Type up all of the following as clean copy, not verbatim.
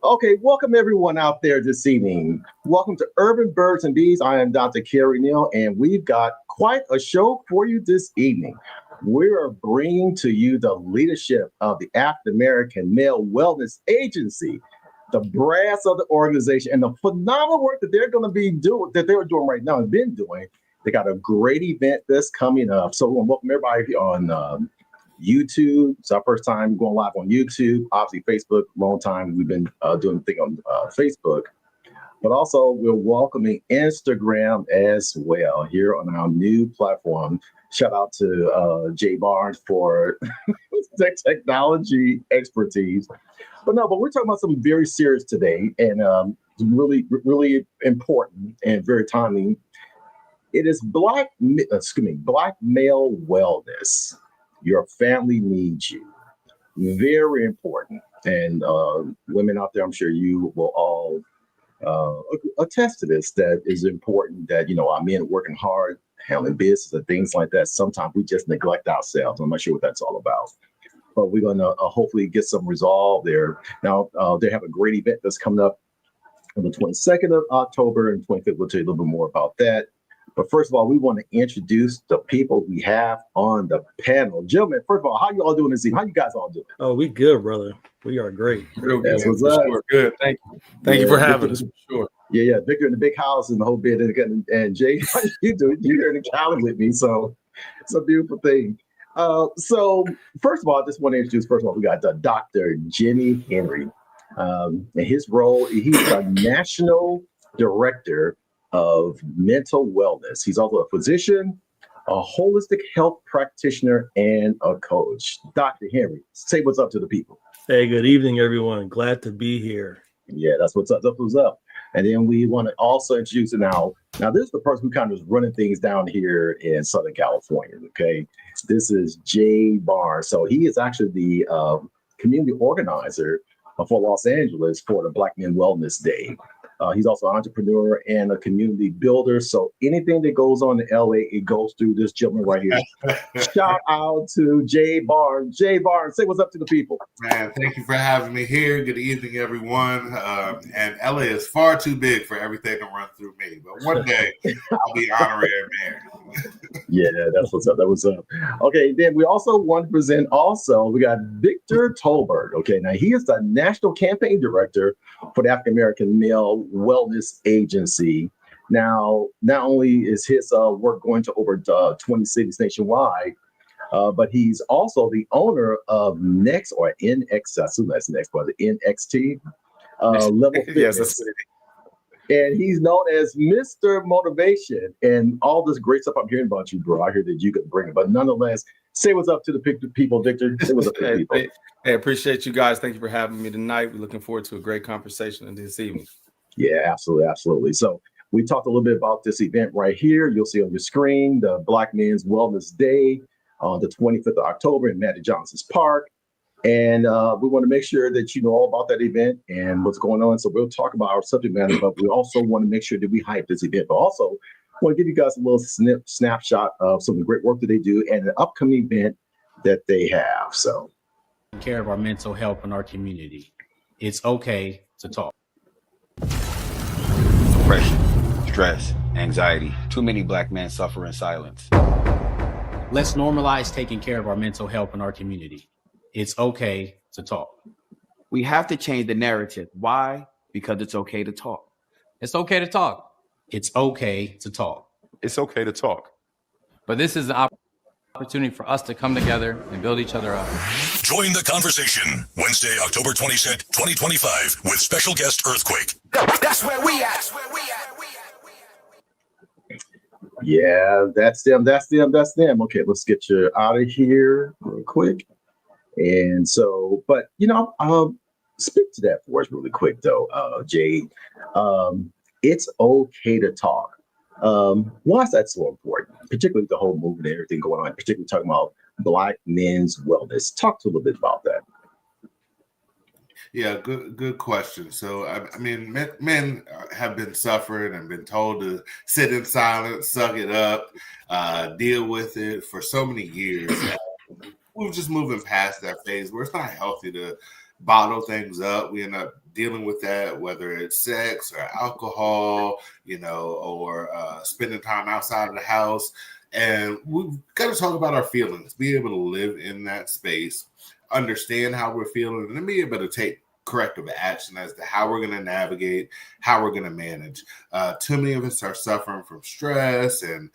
Okay, welcome everyone out there this evening. Welcome to Urban Birds and Bees. I am Dr. Kerry Neal, and we've got quite a show for you this evening. We are bringing to you the leadership of the African American Male Wellness Agency, the brass of the organization, and the phenomenal work that they're going to be doing, that they're doing right now and been doing. They got a great event that's coming up. So we want to welcome everybody on YouTube. It's our first time going live on YouTube. Obviously, Facebook, long time we've been doing the thing on Facebook. But also, we're welcoming Instagram as well here on our new platform. Shout out to Jhade Barnes for technology expertise. But we're talking about something very serious today, and really, really important and very timely. It is Black male wellness. Your family needs you. Very important. And women out there, I'm sure you will all attest to this, that is important that, our men working hard, handling business and things like that. Sometimes we just neglect ourselves. I'm not sure what that's all about. But we're going to hopefully get some resolve there. Now, they have a great event that's coming up on the 22nd of October and 25th. We'll tell you a little bit more about that. But first of all, we want to introduce the people we have on the panel. Gentlemen, first of all, how you all doing this evening? How you guys all doing? Oh, we good, brother. We are great. Real good. Sure. Good. Thank you. Thank you for having us. For sure. Yeah. Victor in the big house and the whole bit. And Jay, how you doing? You're here in the couch with me. So it's a beautiful thing. So first of all, I just want to introduce, we got Dr. Jimmy Henry. And his role, he's the National Director of Mental Wellness. He's also a physician, a holistic health practitioner, and a coach. Dr. Henry, say what's up to the people. Hey, good evening, everyone. Glad to be here. Yeah, that's what's up. That's what's up. And then we want to also introduce now this is the person who kind of is running things down here in Southern California. Okay, this is Jhade Barnes. So he is actually the community organizer for Los Angeles for the Black Men Wellness Day. He's also an entrepreneur and a community builder. So anything that goes on in LA, it goes through this gentleman right here. Shout out to Jhade Barnes. Jhade Barnes, say what's up to the people. Man, thank you for having me here. Good evening, everyone. And LA is far too big for everything to run through me. But one day I'll be honorary mayor. Yeah, that's what's up. That was up. Okay, then we also want to present we got Victor Tolbert. Okay, now he is the National Campaign Director for the African American Male Wellness Agency. Now, not only is his work going to over 20 cities nationwide, but he's also the owner of NXT, or NX, I assume that's next, but the NXT Level Fitness. Yes, that's it. And he's known as Mr. Motivation, and all this great stuff I'm hearing about you, bro. I hear that you could bring it, but nonetheless, say what's up to the people, Victor. Say what's up to the people. Hey, appreciate you guys. Thank you for having me tonight. We're looking forward to a great conversation this evening. Yeah, absolutely. So we talked a little bit about this event right here. You'll see on your screen the Black Men's Wellness Day on the 25th of October in Magic Johnson's Park. And we want to make sure that you know all about that event and what's going on. So we'll talk about our subject matter, but we also want to make sure that we hype this event. But also want to give you guys a little snapshot of some of the great work that they do and an upcoming event that they have. So, care of our mental health in our community. It's okay to talk. Depression, stress, anxiety. Too many Black men suffer in silence. Let's normalize taking care of our mental health in our community. It's okay to talk. We have to change the narrative. Why? Because it's okay to talk. It's okay to talk. It's okay to talk. It's okay to talk. But this is an opportunity for us to come together and build each other up. Join the conversation Wednesday, October 22nd, 2025 with special guest Earthquake. That's where we at. Yeah, that's them. Okay, let's get you out of here real quick. And so, but speak to that for us really quick though, Jhade. It's okay to talk. Why is that so important? Particularly the whole movement and everything going on, particularly talking about Black men's wellness. Talk to a little bit about that. Yeah, good question. So, I mean, men have been suffering and been told to sit in silence, suck it up, deal with it for so many years. We're just moving past that phase where it's not healthy to bottle things up. We end up dealing with that, whether it's sex or alcohol, or spending time outside of the house. And we've got to talk about our feelings, be able to live in that space, understand how we're feeling, and then be able to take corrective action as to how we're going to navigate, how we're going to manage. Too many of us are suffering from stress and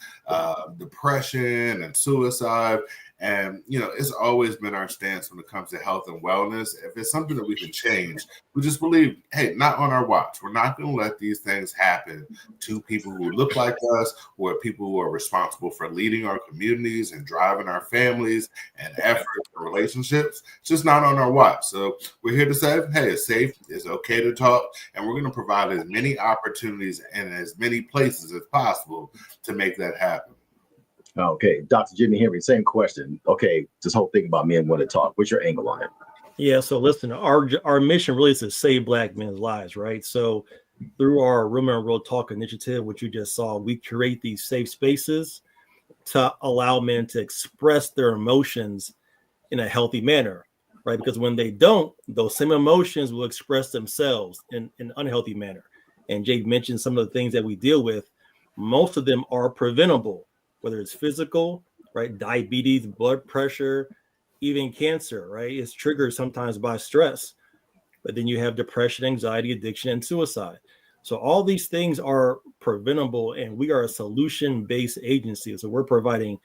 depression and suicide. And, it's always been our stance when it comes to health and wellness. If it's something that we can change, we just believe, hey, not on our watch. We're not going to let these things happen to people who look like us or people who are responsible for leading our communities and driving our families and efforts and relationships. It's just not on our watch. So we're here to say, hey, it's safe, it's okay to talk, and we're going to provide as many opportunities and as many places as possible to make that happen. Okay, Dr. Jimmy Henry, same question. Okay, this whole thing about men want to talk. What's your angle on it? Yeah, so listen, our mission really is to save Black men's lives, right? So through our Women and Real Talk initiative, which you just saw, we create these safe spaces to allow men to express their emotions in a healthy manner, right? Because when they don't, those same emotions will express themselves in an unhealthy manner. And Jade mentioned some of the things that we deal with. Most of them are preventable, whether it's physical, right? Diabetes, blood pressure, even cancer, right? It's triggered sometimes by stress. But then you have depression, anxiety, addiction, and suicide. So all these things are preventable, and we are a solution-based agency. So we're providing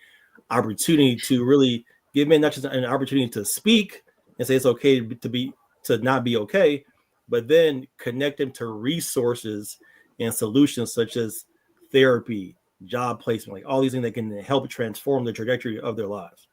opportunity to really give men not just an opportunity to speak and say it's okay to not be okay, but then connect them to resources and solutions such as therapy, job placement, like all these things that can help transform the trajectory of their lives.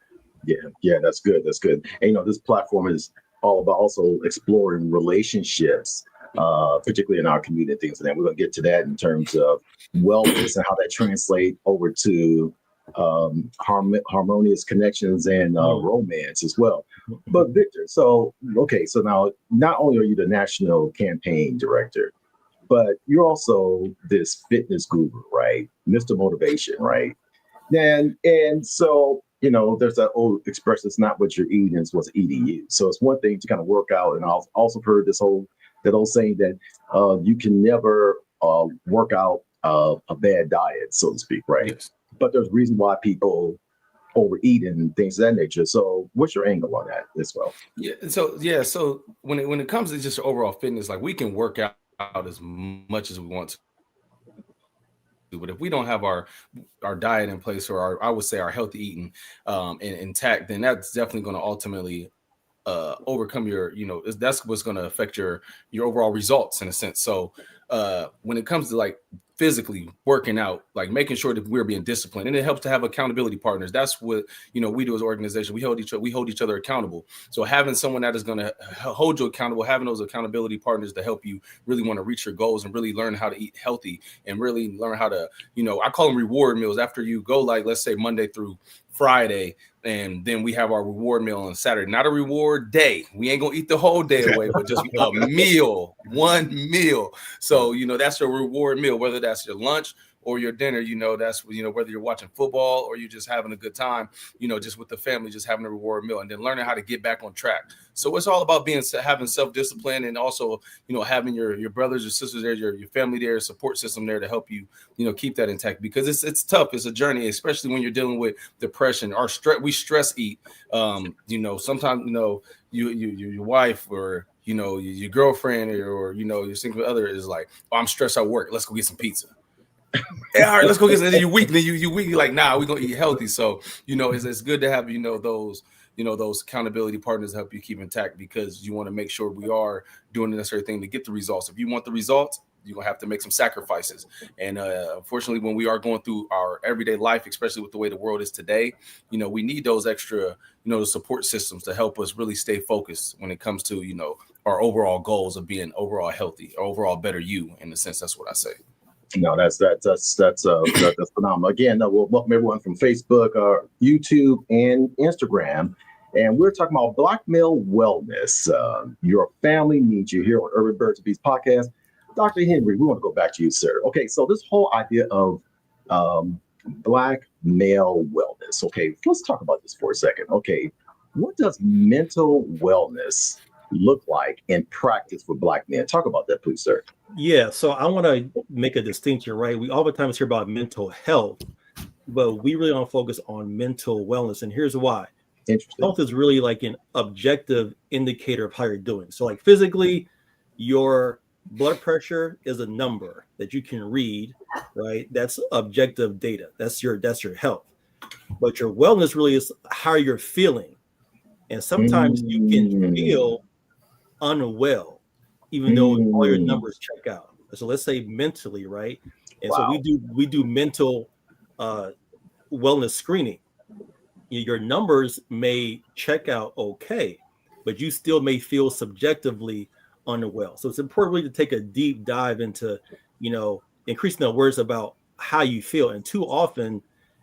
Yeah, that's good. That's good. And this platform is all about also exploring relationships, particularly in our community and things. And then we're going to get to that in terms of wellness and how that translates over to harmonious connections and romance as well. But Victor, so now not only are you the national campaign director, but you're also this fitness guru, right? Mr. Motivation, right? And so, there's that old expression, it's not what you're eating, it's what's eating you. So it's one thing to kind of work out. And I've also heard that old saying that you can never work out a bad diet, so to speak, right? Yes. But there's reason why people overeat and things of that nature. So what's your angle on that as well? So when it comes to just overall fitness, like we can work out as much as we want to. But if we don't have our diet in place, or I would say our healthy eating intact, then that's definitely going to ultimately overcome that's what's going to affect your overall results in a sense. So when it comes to like physically working out, like making sure that we're being disciplined, and it helps to have accountability partners. That's what we do as an organization. We hold each other accountable. So having someone that is going to hold you accountable, having those accountability partners to help you really want to reach your goals and really learn how to eat healthy and really learn how to, I call them reward meals. After you go, like, let's say Monday through Friday, and then we have our reward meal on Saturday. Not a reward day. We ain't gonna eat the whole day away, but just a meal, one meal. So that's your reward meal, whether that's your lunch or your dinner. That's whether you're watching football or you're just having a good time, just with the family, just having a reward meal, and then learning how to get back on track. So it's all about having self-discipline, and also having your brothers or sisters there, your family there, support system there to help you keep that intact, because it's tough. It's a journey, especially when you're dealing with depression or stress. We stress eat. Sometimes your wife or your girlfriend or your significant other is like, oh, I'm stressed at work, let's go get some pizza. Yeah, all right, let's go get some. And then you weak. You're like, nah, we're gonna eat healthy. So it's good to have those accountability partners to help you keep intact, because you want to make sure we are doing the necessary thing to get the results. If you want the results, you're gonna have to make some sacrifices. And unfortunately, when we are going through our everyday life, especially with the way the world is today, we need those extra support systems to help us really stay focused when it comes to our overall goals of being overall healthy, overall better you. In a sense, that's what I say. No, that's phenomenal. Again, we'll welcome everyone from Facebook, YouTube, and Instagram. And we're talking about Black male wellness. Your family needs you here on Urban Birds and Bees podcast. Dr. Henry, we want to go back to you, sir. Okay, so this whole idea of Black male wellness. Okay, let's talk about this for a second. Okay, what does mental wellness look like in practice for Black men? Talk about that, please, sir. Yeah, so I want to make a distinction, right? We oftentimes hear about mental health, but we really don't focus on mental wellness. And here's why. Interesting. Health is really like an objective indicator of how you're doing. So like physically, your blood pressure is a number that you can read, right? That's objective data. That's your health. But your wellness really is how you're feeling. And sometimes you can feel unwell, even though all your numbers check out. So let's say mentally, right? And so we do mental wellness screening. Your numbers may check out okay, but you still may feel subjectively unwell. So it's important really to take a deep dive into, increasing awareness about how you feel. And too often,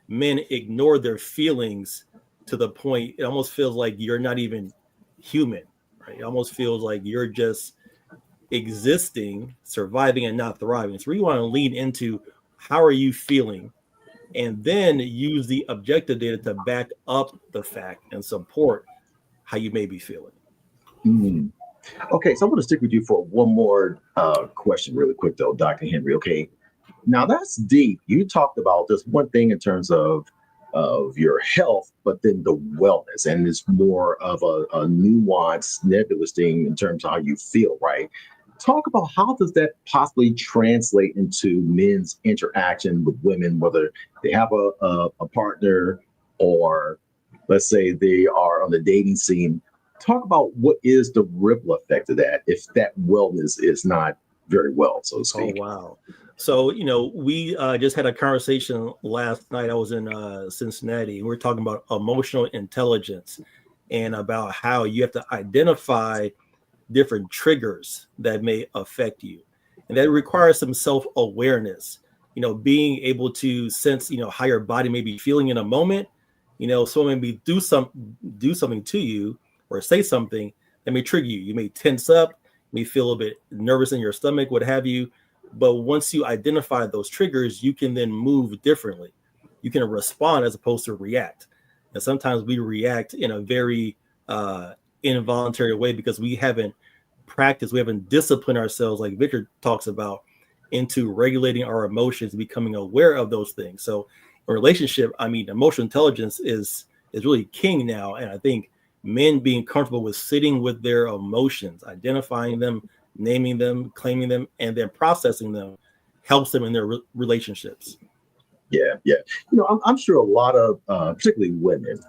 men ignore their feelings to the point it almost feels like you're not even human, right? It almost feels like you're just existing, surviving, and not thriving. So we want to lean into how are you feeling, and then use the objective data to back up the fact and support how you may be feeling. Okay, so I'm going to stick with you for one more question really quick, though, Dr. Henry. Okay, now that's deep. You talked about this one thing in terms of your health, but then the wellness, and it's more of a nuanced, nebulous thing in terms of how you feel, right? Talk about how does that possibly translate into men's interaction with women, whether they have a partner or let's say they are on the dating scene. Talk about what is the ripple effect of that if that wellness is not very well, so to speak. Oh, wow. So, we just had a conversation last night. I was in Cincinnati, and we were talking about emotional intelligence and about how you have to identify different triggers that may affect you. And that requires some self-awareness, being able to sense, how your body may be feeling in a moment. Someone may do something to you or say something that may trigger you. You may tense up, you may feel a bit nervous in your stomach, what have you. But once you identify those triggers, you can then move differently. You can respond as opposed to react. And sometimes we react in a very involuntary way because we haven't practiced, we haven't disciplined ourselves, like Victor talks about, into regulating our emotions, becoming aware of those things. So in a relationship, emotional intelligence is really king now. And I think men being comfortable with sitting with their emotions, identifying them, naming them, claiming them, and then processing them helps them in their relationships. Yeah. I'm sure a lot of particularly women,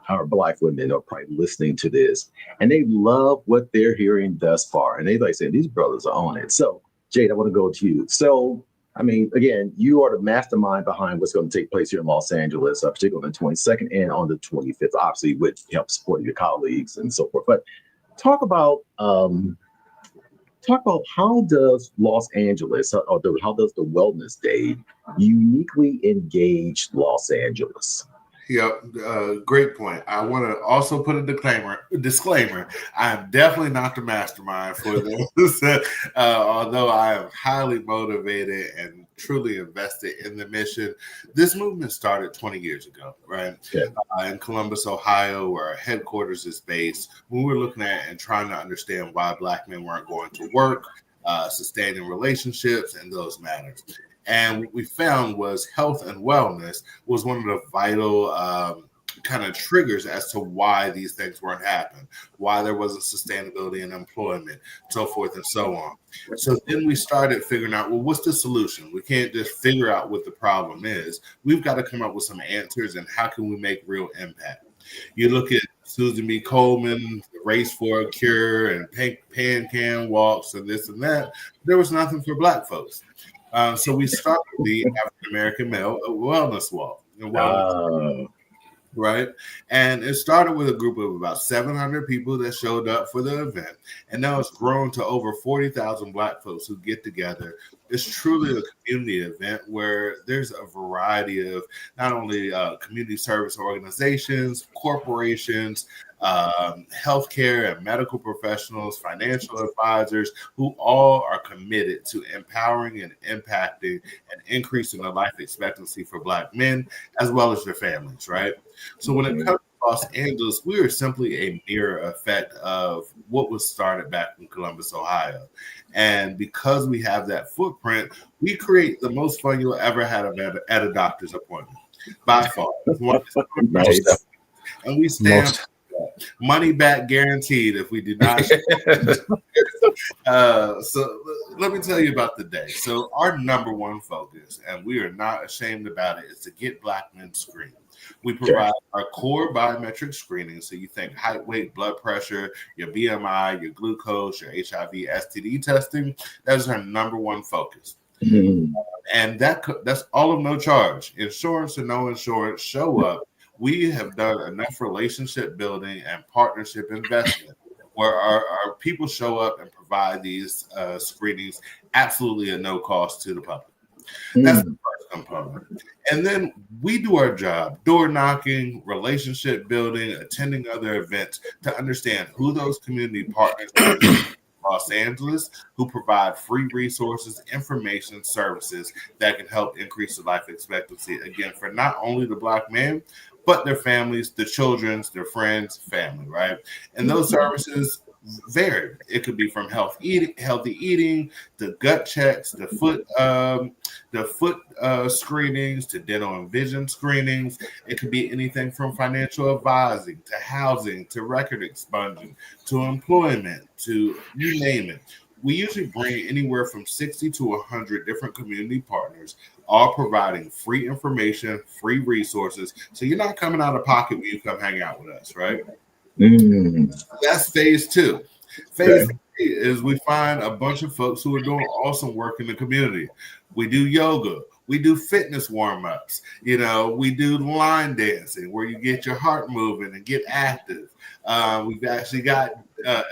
our Black women, are probably listening to this and they love what they're hearing thus far. And they like saying these brothers are on it. So Jade, I want to go to you. So again, you are the mastermind behind what's going to take place here in Los Angeles, particularly on the 22nd and on the 25th, obviously with help supporting your colleagues and so forth. But talk about how does Los Angeles, or how does the Wellness Day uniquely engage Los Angeles? Yep, great point. I want to also put a disclaimer. I am definitely not the mastermind for this, although I am highly motivated and truly invested in the mission. This movement started 20 years ago, right? In Columbus, Ohio, where our headquarters is based. We were looking at and trying to understand why Black men weren't going to work, sustaining relationships, and those matters. And what we found was health and wellness was one of the vital kind of triggers as to why these things weren't happening, why there wasn't sustainability in employment, so forth and so on. So then we started figuring out, well, what's the solution? We can't just figure out what the problem is. We've got to come up with some answers, and how can we make real impact? You look at Susan B. Coleman, the Race for a Cure, and pan can walks and this and that. There was nothing for Black folks. So we started the African American Male Wellness Walk. Right? And it started with a group of about 700 people that showed up for the event. And now it's grown to over 40,000 Black folks who get together. It's truly a community event where there's a variety of not only community service organizations, corporations, healthcare and medical professionals, financial advisors, who all are committed to empowering and impacting and increasing the life expectancy for Black men as well as their families, right? So when it comes to Los Angeles, we are simply a mirror effect of what was started back in Columbus, Ohio. And because we have that footprint, we create the most fun you'll ever have at a doctor's appointment. By far. Nice. And we stand money back guaranteed if we do not. So let me tell you about the day. So our number one focus, and we are not ashamed about it, is to get Black men screened. We provide our core biometric screening. So you think height, weight, blood pressure, your BMI, your glucose, your HIV, STD testing. That is our number one focus. Mm-hmm. And that's all of no charge. Insurance or no insurance, show up. We have done enough relationship building and partnership investment where our people show up and provide these screenings absolutely at no cost to the public. That's the first component. And then we do our job, door knocking, relationship building, attending other events to understand who those community partners are in Los Angeles who provide free resources, information, services that can help increase the life expectancy, again, for not only the Black man, but their families, the children's, their friends, family, right? And those services vary. It could be from healthy eating, to gut checks, to foot screenings, to dental and vision screenings. It could be anything from financial advising, to housing, to record expunging, to employment, to you name it. We usually bring anywhere from 60 to 100 different community partners, all providing free information, free resources. So you're not coming out of pocket when you come hang out with us, right? That's phase two. Phase three is we find a bunch of folks who are doing awesome work in the community. We do yoga. We do fitness warm-ups. We do line dancing where you get your heart moving and get active. We've actually got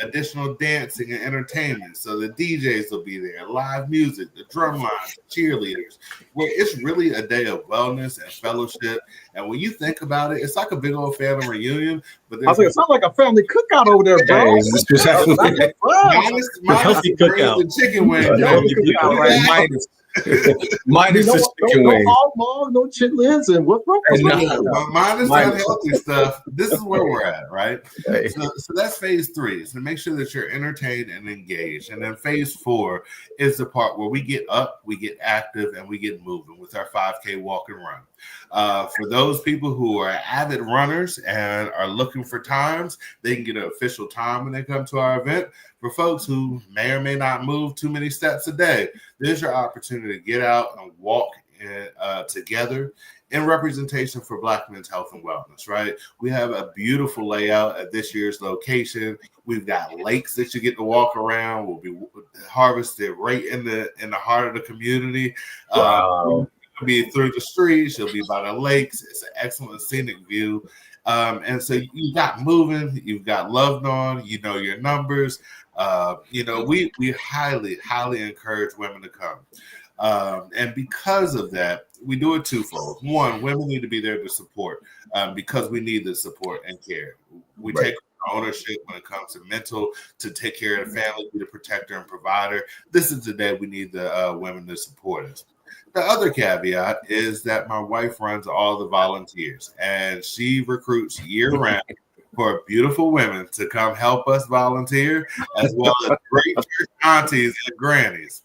additional dancing and entertainment. So the DJs will be there, live music, the drum lines, the cheerleaders. Where it's really a day of wellness and fellowship. And when you think about it, it's like a big old family reunion. But it sounds like a family cookout over there, bro. Minus the chicken wings. Minus the chicken wings. No chitlins and what's wrong? Minus unhealthy stuff. This is where we're at, right? So that's phase three. So make sure that you're entertained and engaged. And then phase four is the part where we get up, we get active, and we get moving with our 5K walk and run. For those people who are avid runners and are looking for times, they can get an official time when they come to our event. For folks who may or may not move too many steps a day, there's your opportunity to get out and walk together in representation for Black men's health and wellness, right? We have a beautiful layout at this year's location. We've got lakes that you get to walk around. Will be harvested right in the heart of the community. Wow. You'll be through the streets. You'll be by the lakes. It's an excellent scenic view. And so you got moving. You've got loved on. You know your numbers. We highly, highly encourage women to come. And because of that, we do it twofold. One, women need to be there to support because we need the support and care. We take ownership when it comes to mental, to take care of the family, be the protector and provider. This is the day we need the women to support us. The other caveat is that my wife runs all the volunteers, and she recruits year-round for beautiful women to come help us volunteer, as well as great church aunties and grannies.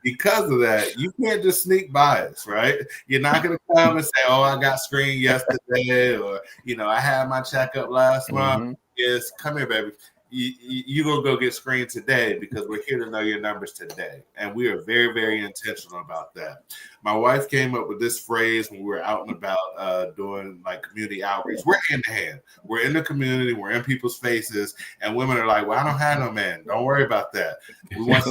Because of that, you can't just sneak by us, right? You're not going to come and say, "Oh, I got screened yesterday," or I had my checkup last month. Yes, come here, baby. You're going to go get screened today because we're here to know your numbers today. And we are very, very intentional about that. My wife came up with this phrase when we were out and about doing like community outreach. We're hand to hand. We're in the community. We're in people's faces. And women are like, "Well, I don't have no man. Don't worry about that. We want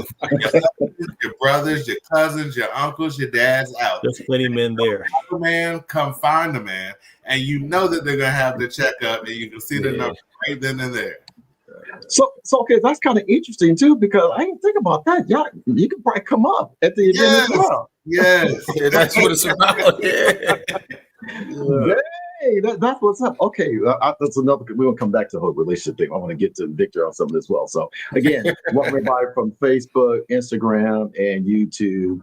your brothers, your cousins, your uncles, your dads out. There's plenty of men there. Man, come find a man. And you know that they're going to have the checkup and you can see the numbers right then and there." So okay, that's kind of interesting too, because I didn't think about that. Yeah, you could probably come up at the event as well. Yes, that's what it's about. Hey, that's what's up. Okay, that's another. We're gonna come back to the whole relationship thing. I want to get to Victor on some of this as well. So again, welcome everybody from Facebook, Instagram, and YouTube.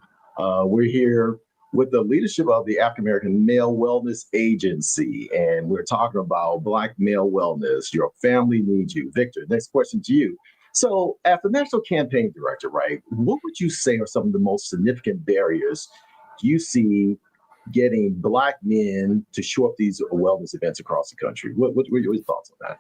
We're here with the leadership of the African American Male Wellness Agency, and we're talking about Black male wellness. Your family needs you. Victor, next question to you. So, as the national campaign director, right, what would you say are some of the most significant barriers you see getting Black men to show up these wellness events across the country? What were your thoughts on that?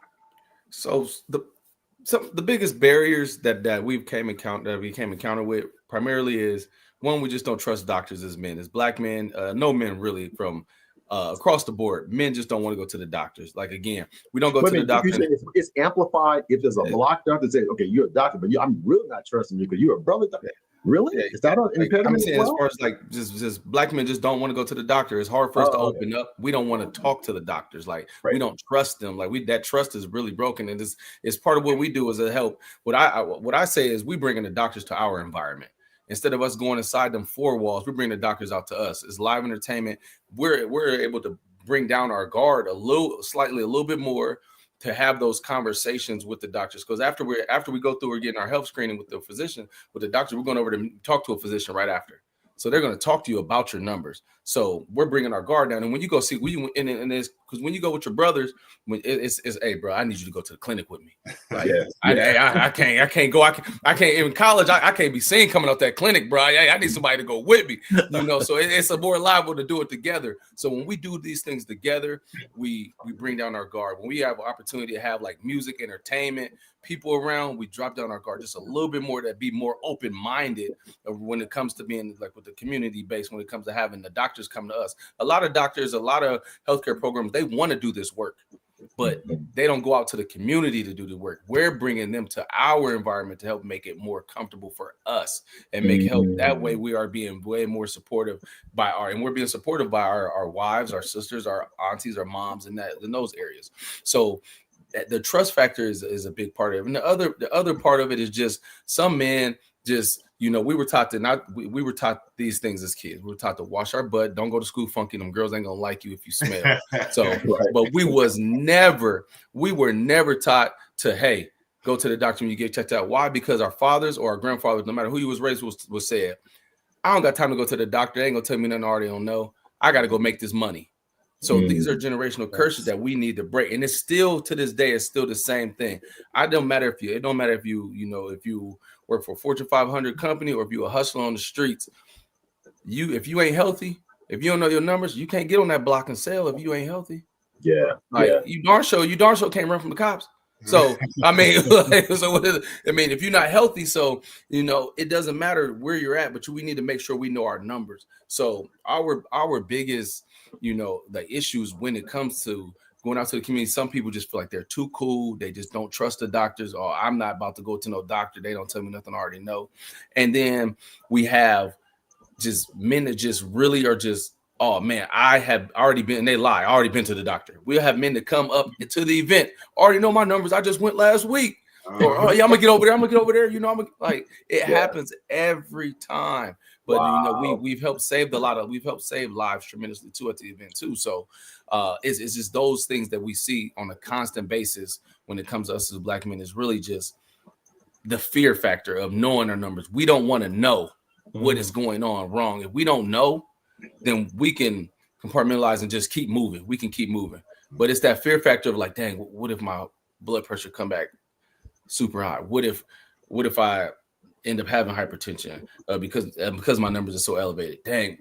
So the biggest barriers that we came encounter with primarily is, one, we just don't trust doctors as men. As Black men, no men really from across the board, men just don't want to go to the doctors. Like, again, we don't go to the doctor. It's amplified if there's a Black doctor that says, okay, you're a doctor, but I'm really not trusting you because you're a brother doctor. Really? Is that an impediment? I'm saying, as far as like just Black men just don't want to go to the doctor. It's hard for us to open up. We don't want to talk to the doctors. Like, we don't trust them. Like, that trust is really broken, and it's part of what we do as a help. What I say is, we bring in the doctors to our environment. Instead of us going inside them four walls, we bring the doctors out to us. It's live entertainment. We're able to bring down our guard a little bit more, to have those conversations with the doctors. Because after we go through, we're getting our health screening with the physician, with the doctor, we're going over to talk to a physician right after. So they're going to talk to you about your numbers. So we're bringing our guard down. And when you go see, because when you go with your brothers, it's hey, bro, I need you to go to the clinic with me. Like, I can't go. I can't in college. I can't be seen coming out that clinic, bro. I need somebody to go with me. So it's a more liable to do it together. So when we do these things together, we bring down our guard. When we have an opportunity to have like music, entertainment, people around, we drop down our guard just a little bit more, to be more open-minded when it comes to being like with the community base, when it comes to having the doctors come to us. A lot of doctors, a lot of healthcare programs, they want to do this work, but they don't go out to the community to do the work. We're bringing them to our environment to help make it more comfortable for us and make help. That way we are being way more supportive we're being supportive by our wives, our sisters, our aunties, our moms in those areas. So the trust factor is a big part of it. And the other part of it is just some men just, we were taught we were taught these things as kids. We were taught to wash our butt. Don't go to school funky. Them girls ain't gonna like you if you smell. So, but we were never taught to, hey, go to the doctor when you get checked out. Why? Because our fathers or our grandfathers, no matter who you was raised with, was said, I don't got time to go to the doctor. They ain't gonna tell me nothing I already don't know. I got to go make this money. So these are generational curses that we need to break. And it's still, to this day, it's still the same thing. It don't matter if you work for a Fortune 500 company or if you're a hustler on the streets. If you ain't healthy, if you don't know your numbers, you can't get on that block and sell if you ain't healthy. Yeah. You darn sure can't run from the cops. So, I mean, if you're not healthy, so, it doesn't matter where you're at, but we need to make sure we know our numbers. So our biggest, the issues when it comes to going out to the community, some people just feel like they're too cool. They just don't trust the doctors. Or I'm not about to go to no doctor. They don't tell me nothing I already know. And then we have just men that just really are just, oh man, I have already been, and they lie, I already been to the doctor. We'll have men that come up to the event, already know my numbers. I just went last week. Or, oh yeah, I'm gonna get over there. It happens every time. But we've helped save lives tremendously too at the event too. So it's just those things that we see on a constant basis when it comes to us as Black men, is really just the fear factor of knowing our numbers. We don't want to know what is going on wrong. If we don't know, then we can compartmentalize and just keep moving. We can keep moving. But it's that fear factor of like, dang, what if my blood pressure come back super high? What if I end up having hypertension because my numbers are so elevated? Dang,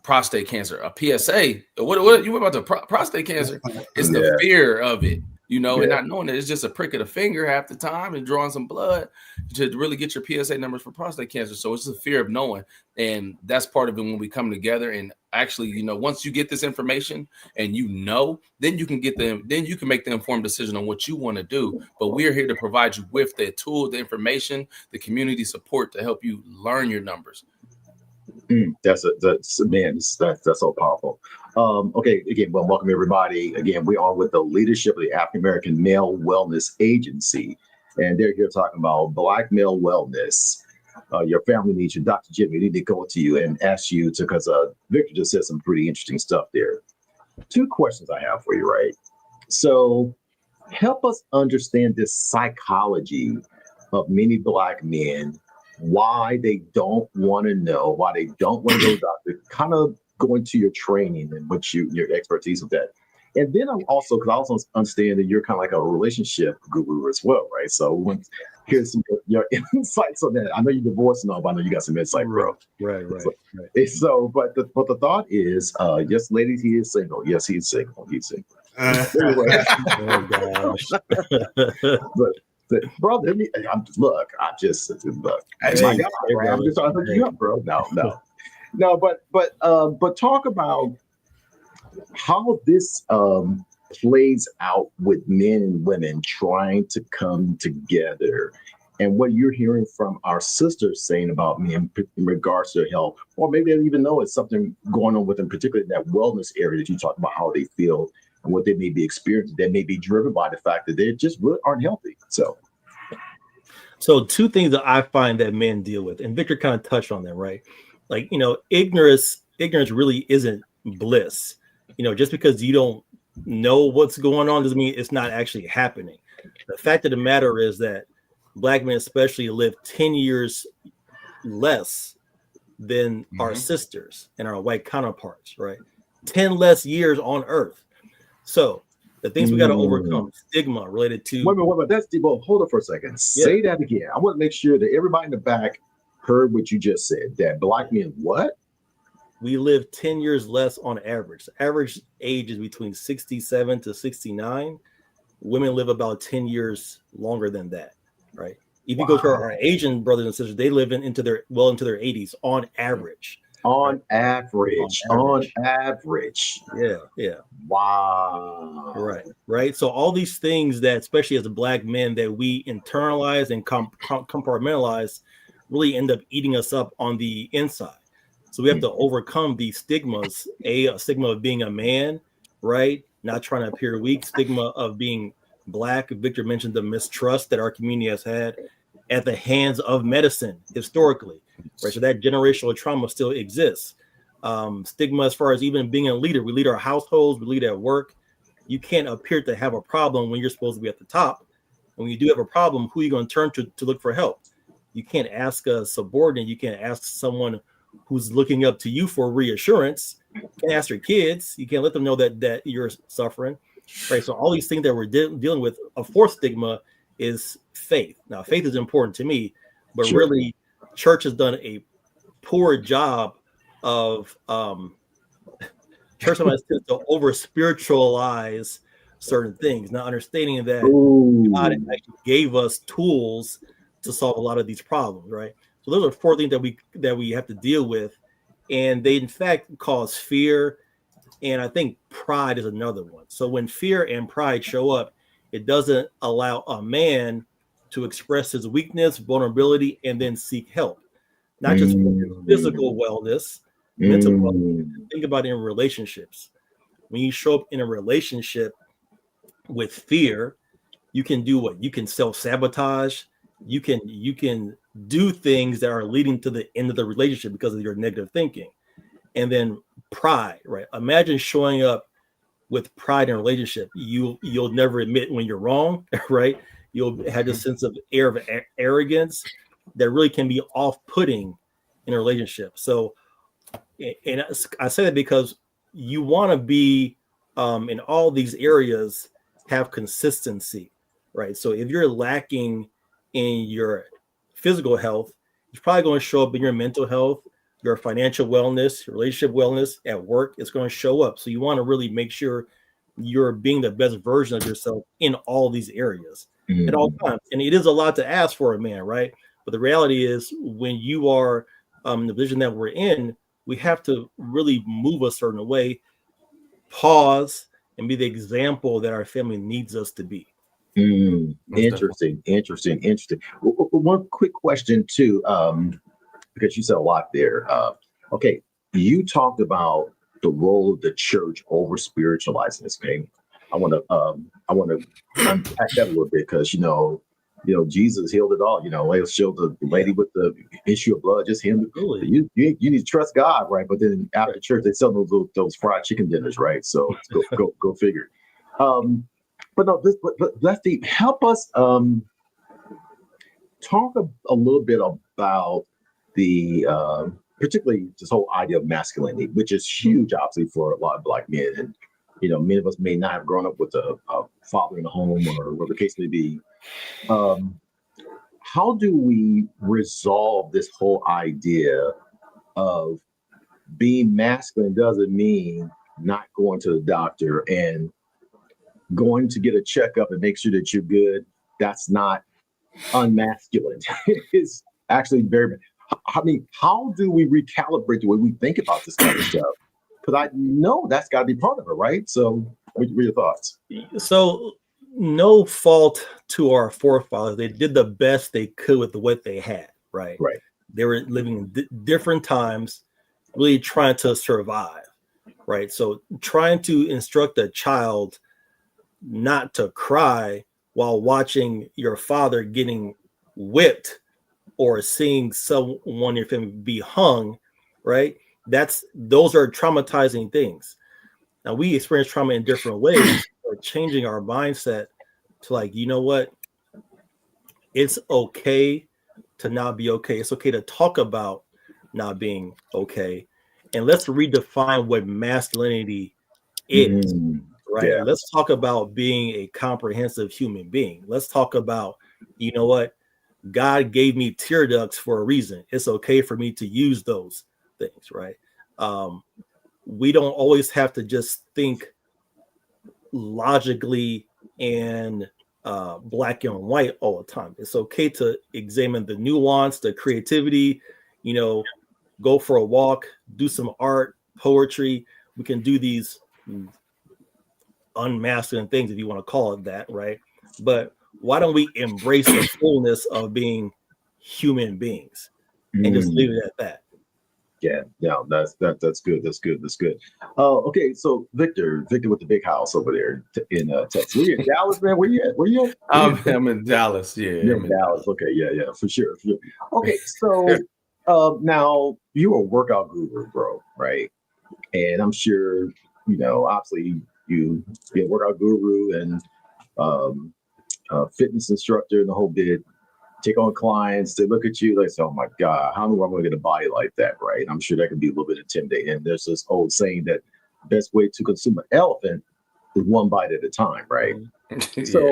prostate cancer, a PSA. What you about the prostate cancer? It's the fear of it, and not knowing that it's just a prick of the finger half the time and drawing some blood to really get your PSA numbers for prostate cancer. So it's the fear of knowing, and that's part of it when we come together. And actually, once you get this information and then you can make the informed decision on what you want to do. But we're here to provide you with the tool, the information, the community support to help you learn your numbers. That's so powerful. Okay, again, well, welcome everybody. Again, we are with the leadership of the African American Male Wellness Agency, and they're here talking about Black male wellness. Your family needs you. Dr. Jimmy, we need to go to you and ask you because Victor just said some pretty interesting stuff there. 2 questions I have for you, right? So help us understand this psychology of many Black men, why they don't want to know, why they don't want to go to the doctor, kind of go into your training and what your expertise with that. And then because I also understand that you're kind of like a relationship guru as well, right? So we want to hear some of your insights on that. I know you're divorced now, but I know you got some insight, bro. Right. So, but the thought is, yes, ladies, he is single. Yes, he's single. He's single. Anyway. Oh gosh. Bro, I'm just trying to hook you up, bro. No, but talk about how this plays out with men and women trying to come together, and what you're hearing from our sisters saying about men in regards to their health, or maybe they even know it's something going on with them, particularly in that wellness area that you talk about, how they feel and what they may be experiencing that may be driven by the fact that they just really aren't healthy. So two things that I find that men deal with, and Victor kind of touched on them, right? Like, ignorance really isn't bliss. Just because you don't know what's going on doesn't mean it's not actually happening. The fact of the matter is that Black men especially live 10 years less than our sisters and our white counterparts, right? 10 less years on earth. So the things we got to overcome, stigma related to. Wait a minute. That's hold on for a second. Say that again. I want to make sure that everybody in the back heard what you just said. That Black men, what? We live 10 years less on average. The average age is between 67 to 69. Women live about 10 years longer than that, right? If you go to our Asian brothers and sisters, they live into their 80s on average. On average. Yeah. Wow. Right. So all these things that, especially as a Black men, that we internalize and compartmentalize really end up eating us up on the inside. So we have to overcome these stigmas. A stigma of being a man, right? Not trying to appear weak. Stigma of being Black. Victor mentioned the mistrust that our community has had at the hands of medicine historically, right? So that generational trauma still exists. Stigma as far as even being a leader. We lead our households, we lead at work. You can't appear to have a problem when you're supposed to be at the top. And when you do have a problem, who are you going to turn to look for help? You can't ask a subordinate. You can't ask someone who's looking up to you for reassurance. You can't ask your kids. You can't let them know that you're suffering, right? So all these things that we're dealing with, a fourth stigma is faith. Now, faith is important to me, but really, church has done a poor job of church sometimes tends to over spiritualize certain things, not understanding that God actually gave us tools to solve a lot of these problems, right? So those are four things that we have to deal with, and they in fact cause fear, and I think pride is another one. So when fear and pride show up, it doesn't allow a man to express his weakness, vulnerability, and then seek help, not just physical wellness, mental wellness. Think about it in relationships. When you show up in a relationship with fear, you can do what? You can self-sabotage. You can do things that are leading to the end of the relationship because of your negative thinking. And then pride, right? Imagine showing up with pride in a relationship. You'll never admit when you're wrong, right? You'll have this sense of air of arrogance that really can be off-putting in a relationship. So, and I say that because you want to be in all these areas, have consistency, right? So if you're lacking in your physical health, it's probably going to show up in your mental health, your financial wellness, your relationship wellness at work. It's going to show up. So you want to really make sure you're being the best version of yourself in all these areas at all times. And it is a lot to ask for a man, right? But the reality is when you are in the position that we're in, we have to really move a certain way, pause, and be the example that our family needs us to be. Interesting. One quick question too, because you said a lot there. Okay, you talked about the role of the church over spiritualizing this. Okay, I want to unpack that a little bit because you know Jesus healed it all. They showed the lady with the issue of blood, just him. You need to trust God, right? But then after church, they sell those fried chicken dinners, right? So go figure. But no, let's help us talk a little bit about the particularly this whole idea of masculinity, which is huge, obviously, for a lot of Black men. And, many of us may not have grown up with a father in the home or whatever the case may be. How do we resolve this whole idea of being masculine doesn't mean not going to the doctor and going to get a checkup and make sure that you're good? That's not unmasculine. It's actually very, I mean, how do we recalibrate the way we think about this kind of stuff? Because I know that's got to be part of it, right? So what are your thoughts? So no fault to our forefathers. They did the best they could with what they had, right? Right. They were living in different times, really trying to survive, right? So trying to instruct a child not to cry while watching your father getting whipped or seeing someone in your family be hung, right? Those are traumatizing things. Now we experience trauma in different ways, but changing our mindset to like, you know what? It's okay to not be okay. It's okay to talk about not being okay. And let's redefine what masculinity is. Right. Yeah. Let's talk about being a comprehensive human being. Let's talk about, you know what? God gave me tear ducts for a reason. It's okay for me to use those things, right? We don't always have to just think logically and black and white all the time. It's okay to examine the nuance, the creativity, go for a walk, do some art, poetry. We can do these unmasculine things, if you want to call it that, right? But why don't we embrace the fullness of being human beings and just leave it at that? Yeah, that's good. That's good. Okay, so Victor with the big house over there in Texas. Where you in Dallas, man? Where you at? I'm in Dallas. Yeah, You're in Dallas. Okay, yeah, for sure. Okay, so now you're a workout guru, bro, right? And I'm sure obviously you be a workout guru and fitness instructor and the whole bit. Take on clients, they look at you like, oh my God, how am I going to get a body like that, right? I'm sure that can be a little bit intimidating. And there's this old saying that the best way to consume an elephant is one bite at a time, right? Yeah.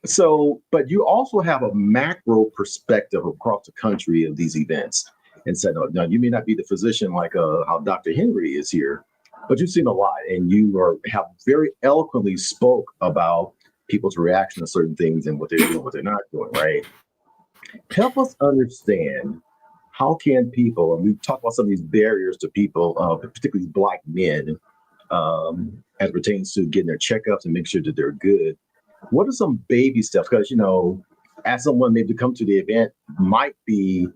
So, but you also have a macro perspective across the country of these events. And said, now you may not be the physician like how Dr. Henry is here, but you've seen a lot, and you have very eloquently spoke about people's reaction to certain things and what they're doing, what they're not doing, right? Help us understand how can people, and we've talked about some of these barriers to people, particularly Black men, as it pertains to getting their checkups and make sure that they're good. What are some baby steps? Because, as someone maybe to come to the event might be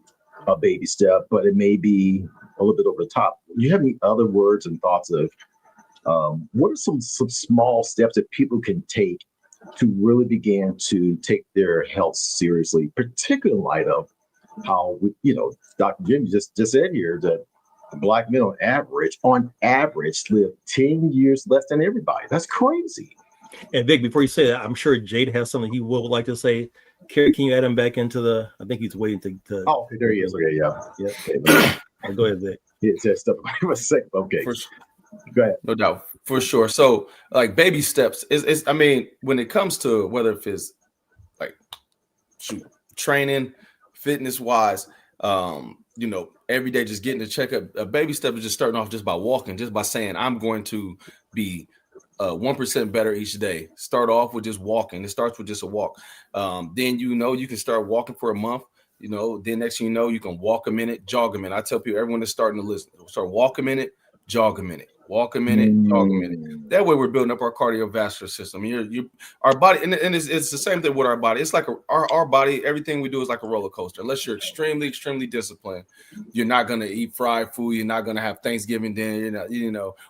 a baby step, but it may be a little bit over the top. Do you have any other words and thoughts of what are some small steps that people can take to really begin to take their health seriously, particularly in light of how, Dr. Jim just said here that Black men on average live 10 years less than everybody. That's crazy. And Vic, before you say that, I'm sure Jade has something he would like to say. Carrie, can you add him back into I think he's waiting to Oh, okay, there he is. Okay, yeah. Okay, go ahead, Vic. Yeah, said stuff. Okay. Go ahead. No doubt, for sure. So, like baby steps is I mean, when it comes to whether if it's like training, fitness wise, every day just getting a checkup. A baby step is just starting off just by walking, just by saying I'm going to be 1% better each day. Start off with just walking. It starts with just a walk. Then you can start walking for a month. Then next thing you know, you can walk a minute, jog a minute. I tell people, everyone that's starting to listen, start walk a minute, jog a minute. Walk a minute, jog a minute. That way, we're building up our cardiovascular system. Our body, and it's the same thing with our body. It's like our body. Everything we do is like a roller coaster. Unless you're extremely, extremely disciplined, you're not gonna eat fried food. You're not gonna have Thanksgiving dinner.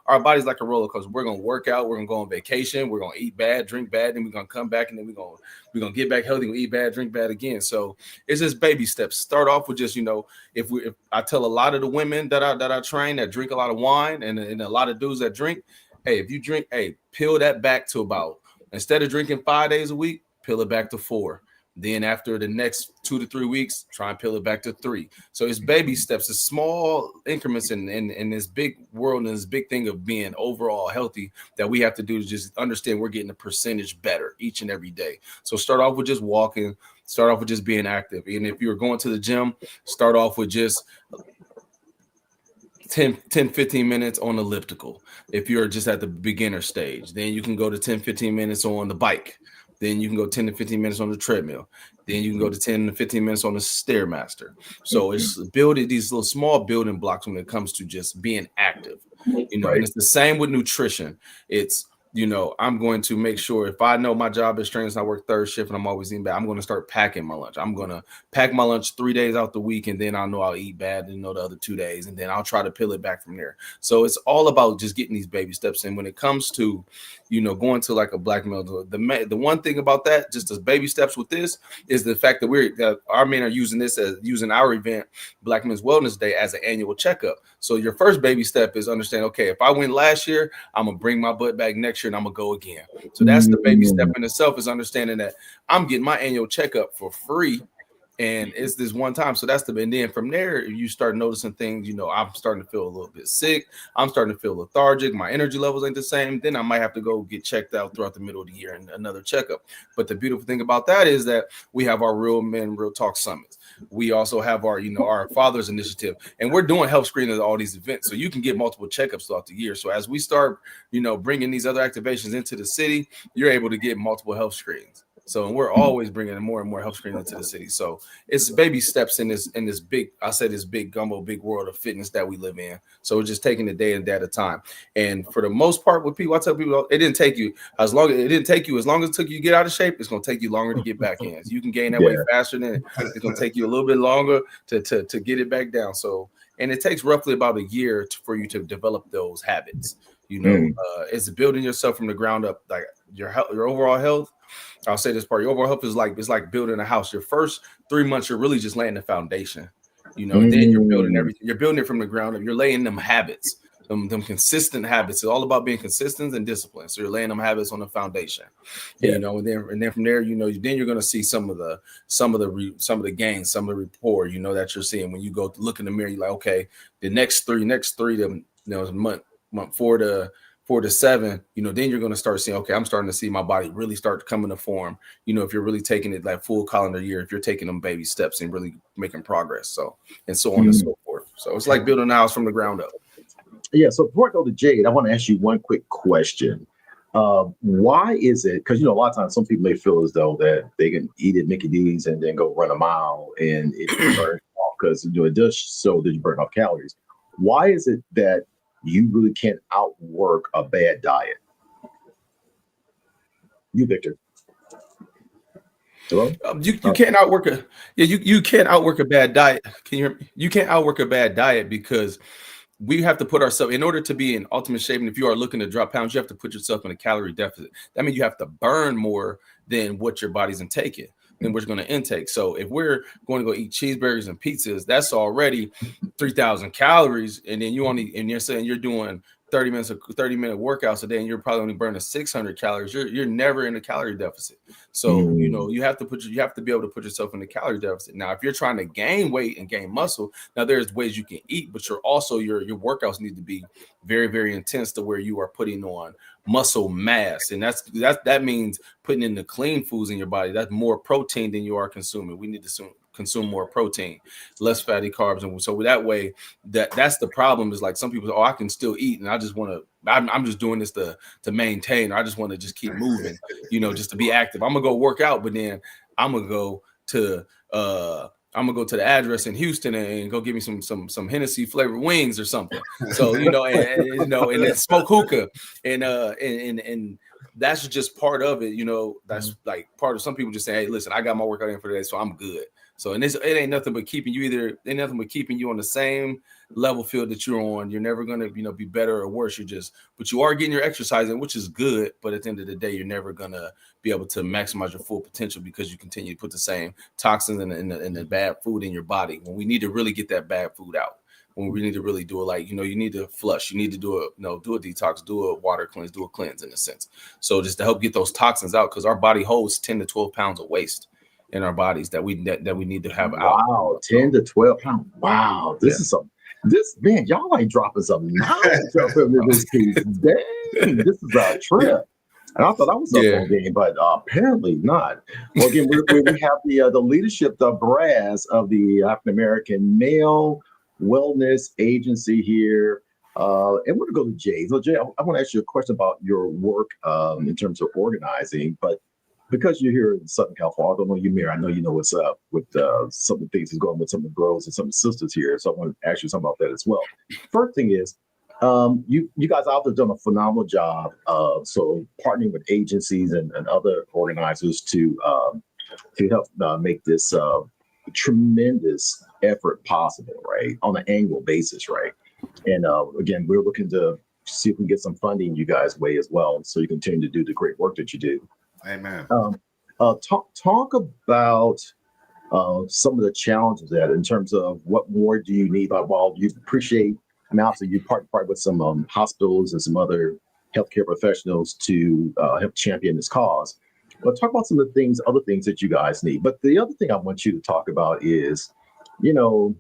Our body's like a roller coaster. We're gonna work out. We're gonna go on vacation. We're gonna eat bad, drink bad. Then we're gonna come back, and then we're gonna get back healthy. We eat bad, drink bad again. So it's just baby steps. Start off with just if I tell a lot of the women that I train that drink a lot of wine and a lot of dudes that drink, hey, if you drink, peel that back to about, instead of drinking 5 days a week, peel it back to 4. Then after the next 2 to 3 weeks, try and peel it back to 3. So it's baby steps, it's small increments in this big world and this big thing of being overall healthy that we have to do to just understand we're getting a percentage better each and every day. So start off with just walking, start off with just being active. And if you're going to the gym, start off with just 10-15 minutes on elliptical. If you're just at the beginner stage, then you can go to 10-15 minutes on the bike. Then you can go 10 to 15 minutes on the treadmill. Then you can go to 10 to 15 minutes on the Stairmaster. So it's building these little small building blocks when it comes to just being active, you know, and it's the same with nutrition. It's, you know, I'm going to make sure if I know my job is training, I work third shift and I'm always eating bad, I'm going to start packing my lunch. I'm going to pack my lunch 3 days out the week, and then I'll know I'll eat bad, you know, the other 2 days, and then I'll try to peel it back from there. So it's all about just getting these baby steps. And when it comes to, you know, going to like a black male, the one thing about that, just as baby steps with this, is the fact that our men are using this as using our event, Black Men's Wellness Day, as an annual checkup. So your first baby step is understand, okay, if I went last year, I'm gonna bring my butt back next year and I'm gonna go again. So that's the baby step in itself, is understanding that I'm getting my annual checkup for free. And it's this one time. So that's and then from there, you start noticing things, you know, I'm starting to feel a little bit sick. I'm starting to feel lethargic. My energy levels ain't the same. Then I might have to go get checked out throughout the middle of the year and another checkup. But the beautiful thing about that is that we have our Real Men, Real Talk Summits. We also have our, you know, our Fathers Initiative, and we're doing health screening at all these events. So you can get multiple checkups throughout the year. So as we start, you know, bringing these other activations into the city, you're able to get multiple health screens. So we're always bringing more and more health screening into the city. So it's baby steps in this big, I say this big gumbo, big world of fitness that we live in. So we're just taking it day and day at a time. And for the most part, with people, I tell people it didn't take you as long as it took you to get out of shape. It's going to take you longer to get back in. So you can gain that weight faster than it's going to take you a little bit longer to get it back down. So, and it takes roughly about a year for you to develop those habits. You know, it's building yourself from the ground up, like your overall health. I'll say this part: your overall health is like building a house. Your first 3 months, you're really just laying the foundation. You know, then you're building everything. You're building it from the ground up. You're laying them habits, them consistent habits. It's all about being consistent and disciplined. So you're laying them habits on the foundation. You know, and then from there, you know, then you're going to see some of the gains, some of the rapport, you know, that you're seeing when you go to look in the mirror. You're like, okay, the next three, you know, month 4 to 7, you know, then you're going to start seeing, okay, I'm starting to see my body really start to come into form. You know, if you're really taking it like full calendar year, if you're taking them baby steps and really making progress. So, and so on and so forth. So it's like building a house from the ground up. Yeah. So before I go to Jade, I want to ask you one quick question. Why is it? Because, you know, a lot of times some people may feel as though that they can eat at Mickey D's and then go run a mile and it burns off, because, you know, it does so that you burn off calories. Why is it that you really can't outwork a bad diet? You, Victor. Hello? You can't outwork you can't outwork a bad diet. Can you hear me? You can't outwork a bad diet because we have to put ourselves, in order to be in ultimate shape, and if you are looking to drop pounds, you have to put yourself in a calorie deficit. That means you have to burn more than what your body's intaking, than what's going to intake. So if we're going to go eat cheeseburgers and pizzas, that's already 3,000 calories. And then you're saying you're doing 30-minute workouts a day, and you're probably only burning 600 calories. You're never in a calorie deficit. So, you know, you have to be able to put yourself in a calorie deficit. Now, if you're trying to gain weight and gain muscle, now there's ways you can eat, but your workouts need to be very, very intense to where you are putting on muscle mass. And that means putting in the clean foods in your body. That's more protein than you are consuming. We need to consume more protein, less fatty carbs. And so that way, that's the problem, is like some people say, oh, I can still eat, and I just want to, I'm just doing this to maintain, or I just want to just keep moving, you know, just to be active. I'm gonna go work out, but then I'm gonna go to the address in Houston and go get me some Hennessy flavored wings or something. So, you know, and then smoke hookah, and that's just part of it. You know, that's like part of, some people just say, hey, listen, I got my workout in for today, so I'm good. So, and it ain't nothing but keeping you on the same level field that you're on. You're never going to, you know, be better or worse. But you are getting your exercise in, which is good. But at the end of the day, you're never going to be able to maximize your full potential because you continue to put the same toxins and the bad food in your body, when we need to really get that bad food out. When we need to really do it, like, you know, you need to flush, you need to do a detox, do a water cleanse, do a cleanse in a sense. So just to help get those toxins out, because our body holds 10 to 12 pounds of waste. in our bodies that we need to have out. Wow, 10 to 12 pounds. Wow, this is man, y'all ain't dropping some knowledge up in this piece. Dang, this is a trip. And I thought I was up on game, but apparently not. Well, again, we have the leadership, the brass of the African American Male Wellness Agency here. And we're going to go to Jay. So, Jay, I want to ask you a question about your work in terms of organizing. But because you're here in Southern California, I don't know you, Mary. I know you know what's up with some of the things that's going on with some of the girls and some of the sisters here. So I want to ask you something about that as well. First thing is, you guys out there done a phenomenal job so partnering with agencies and other organizers to help make this tremendous effort possible, right, on an annual basis, right? And again, we're looking to see if we can get some funding you guys' way as well, so you continue to do the great work that you do. Amen. Talk about some of the challenges that in terms of what more do you need, while you appreciate. Now, so you partner with some hospitals and some other healthcare professionals to help champion this cause. But talk about some of the other things that you guys need. But the other thing I want you to talk about is, you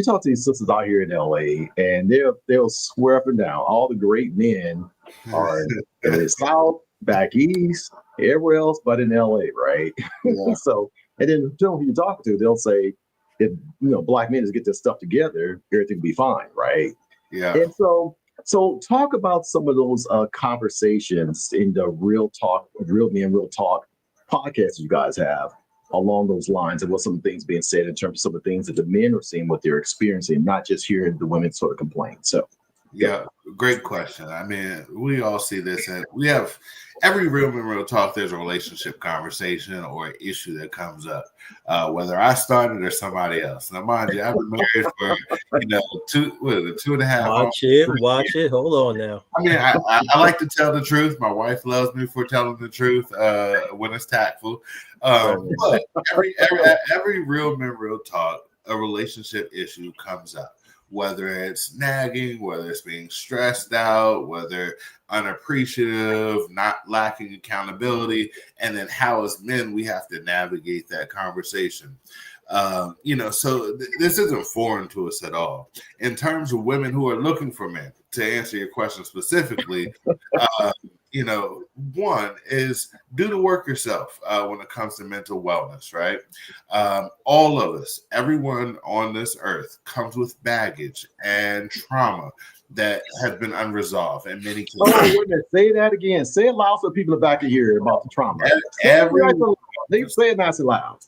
talk to these sisters out here in LA, and they'll swear up and down all the great men are in the South, back East, everywhere else but in LA, right? Yeah. So, and then who you talk to, they'll say, if Black men just get this stuff together, everything will be fine, right? Yeah. And so talk about some of those conversations in the Real Men, Real Talk podcast you guys have along those lines, and what some of the things being said in terms of some of the things that the men are seeing, what they're experiencing, not just hearing the women sort of complain. So. Yeah, great question. I mean, we all see this, and we have every Real Men Real Talk. There's a relationship conversation or issue that comes up, whether I started or somebody else. Now, mind you, I've been married for 2.5. Watch it. Hold on now. I mean, I like to tell the truth. My wife loves me for telling the truth when it's tactful. But every Real Men Real Talk, a relationship issue comes up. Whether it's nagging, whether it's being stressed out, whether unappreciative, not lacking accountability, and then how as men we have to navigate that conversation. So this isn't foreign to us at all. In terms of women who are looking for men, to answer your question specifically, one is do the work yourself when it comes to mental wellness, right? All of us, everyone on this earth comes with baggage and trauma that has been unresolved in many cases. Oh, wait a minute. Say that again. Say it loud so people are back to hear about the trauma. They say it nice and loud.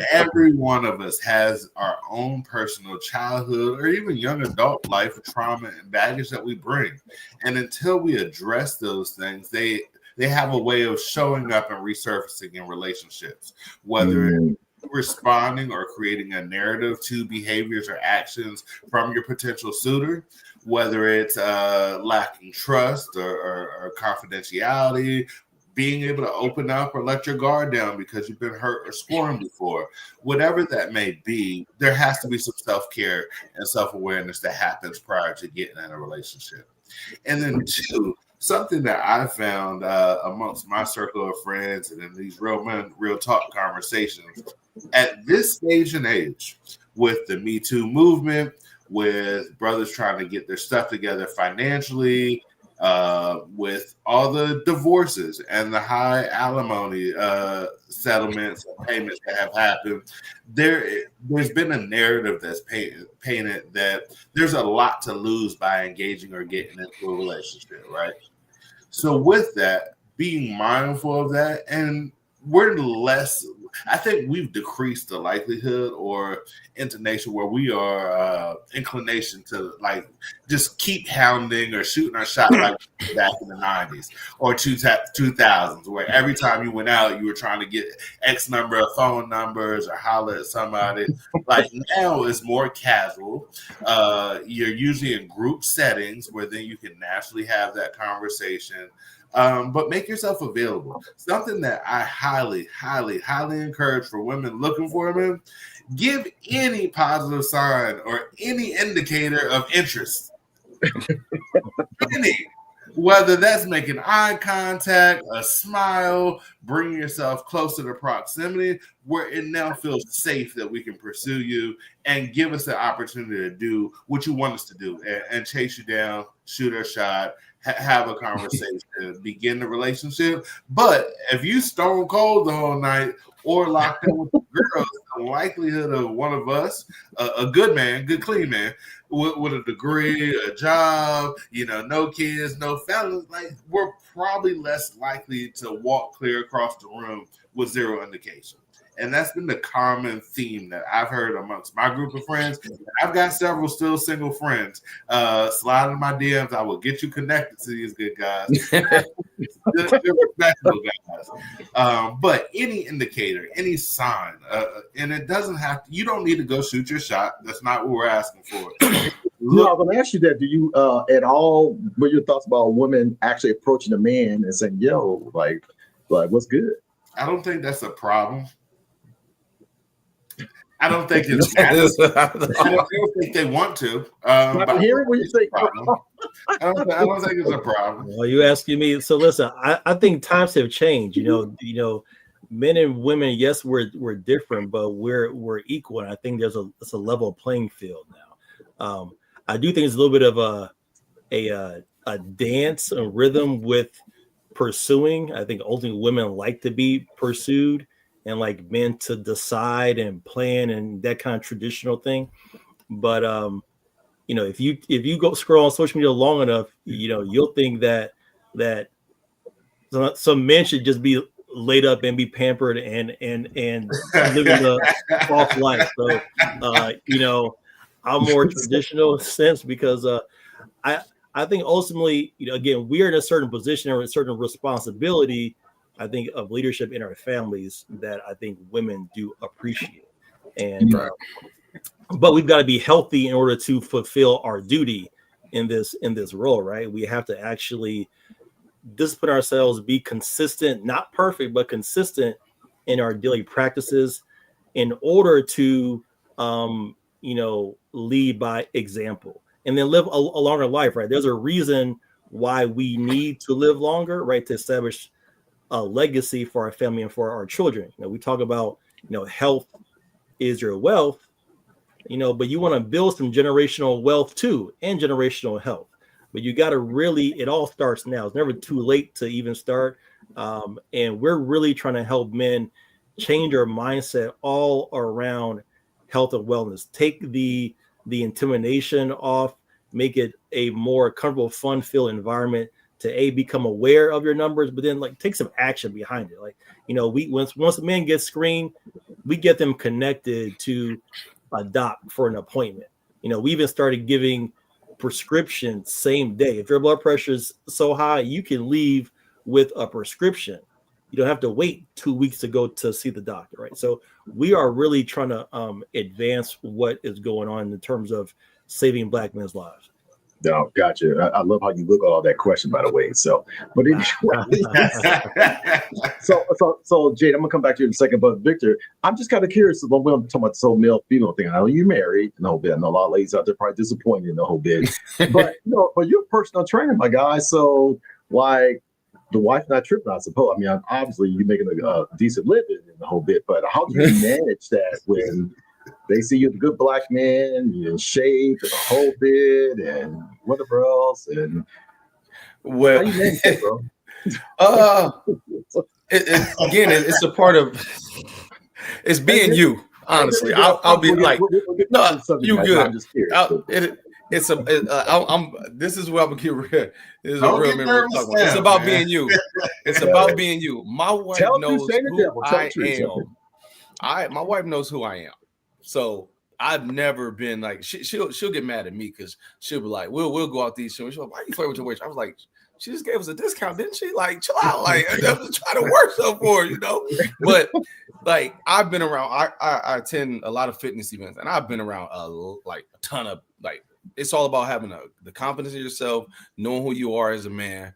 Every one of us has our own personal childhood or even young adult life trauma and baggage that we bring. And until we address those things, they have a way of showing up and resurfacing in relationships, whether it's responding or creating a narrative to behaviors or actions from your potential suitor, whether it's lacking trust or confidentiality, being able to open up or let your guard down because you've been hurt or scorned before. Whatever that may be, there has to be some self-care and self-awareness that happens prior to getting in a relationship. And then two, something that I found amongst my circle of friends and in these Real Men, Real Talk conversations, at this stage and age, with the Me Too movement, with brothers trying to get their stuff together financially, with all the divorces and the high alimony settlements and payments that have happened, there's been a narrative that's painted that there's a lot to lose by engaging or getting into a relationship, right? So with that, being mindful of that, and I think we've decreased the likelihood or intonation where we are inclination to like just keep hounding or shooting our shot like back in the 90s or 2000s, where every time you went out, you were trying to get X number of phone numbers or holler at somebody. Like now it's more casual. You're usually in group settings where then you can naturally have that conversation. But make yourself available. Something that I highly, highly, highly encourage for women looking for men: give any positive sign or any indicator of interest. Any. Whether that's making eye contact, a smile, bringing yourself closer to proximity, where it now feels safe that we can pursue you and give us the opportunity to do what you want us to do and chase you down, shoot a shot, have a conversation, begin the relationship. But if you stone cold the whole night or locked in with the girls, the likelihood of one of us, a good man, good clean man, with a degree, a job, no kids, no family, like we're probably less likely to walk clear across the room with zero indication. And that's been the common theme that I've heard amongst my group of friends. I've got several still single friends. Slide in my DMs. I will get you connected to these good guys. good respectable guys. But any indicator, any sign, and it doesn't have to, you don't need to go shoot your shot. That's not what we're asking for. No, I'm going to ask you that. Do you at all, what are your thoughts about women actually approaching a man and saying, yo, like what's good? I don't think that's a problem. I don't think it's I don't think they want to. But hearing what you say, I don't think it's a problem. Well, you asking me. So listen, I think times have changed. Men and women, yes, we're different, but we're equal. And I think it's a level playing field now. I do think it's a little bit of a dance, a rhythm with pursuing. I think ultimately women like to be pursued and like men to decide and plan and that kind of traditional thing. But if you go scroll on social media long enough, you'll think that some men should just be laid up and be pampered and living the soft life. So I'm more traditional sense because I think ultimately, again, we are in a certain position or a certain responsibility, I think, of leadership in our families that I think women do appreciate. And but we've got to be healthy in order to fulfill our duty in this role, right? We have to actually discipline ourselves, be consistent, not perfect, but consistent in our daily practices in order to lead by example and then live a longer life, right? There's a reason why we need to live longer, right? To establish a legacy for our family and for our children. We talk about, health is your wealth, but you want to build some generational wealth too, and generational health. But you got to really, it all starts now. It's never too late to even start. And we're really trying to help men change their mindset all around health and wellness. Take the intimidation off, make it a more comfortable, fun-filled environment to become aware of your numbers, but then take some action behind it. Once a man gets screened, we get them connected to a doc for an appointment. We even started giving prescriptions same day. If your blood pressure is so high, you can leave with a prescription. You don't have to wait 2 weeks to go to see the doctor, right? So we are really trying to advance what is going on in terms of saving Black men's lives. No, gotcha. I love how you look at all that question, by the way. So, but anyway, so Jade, I'm gonna come back to you in a second. But Victor, I'm just kind of curious when we're talking about this whole male female thing. I know you're married, and the whole bit. I know a lot of ladies out there probably disappointed in the whole bit. But but you're a personal trainer, my guy. So the wife's not tripping, I suppose. I mean, obviously you're making a decent living in the whole bit. But how do you manage that when they see you as a good Black man, you're in shape and a whole bit and whatever else? And well, how do you manage that, bro? It's a part of it's being you. Honestly, I'll be like, no, you good. I'm just curious. This is what I'm gonna get real. This is a real memory. It's about being you. It's about being you. My wife knows who I am. My wife knows who I am. So I've never been like she'll get mad at me because she'll be like, we'll go out these shows. She'll be like, why you flirt with your waitress? I was like, she just gave us a discount, didn't she? Like, chill out. Like, I'm just trying to work so for her, But like, I've been around. I attend a lot of fitness events, and I've been around a ton of it's all about having the confidence in yourself, knowing who you are as a man,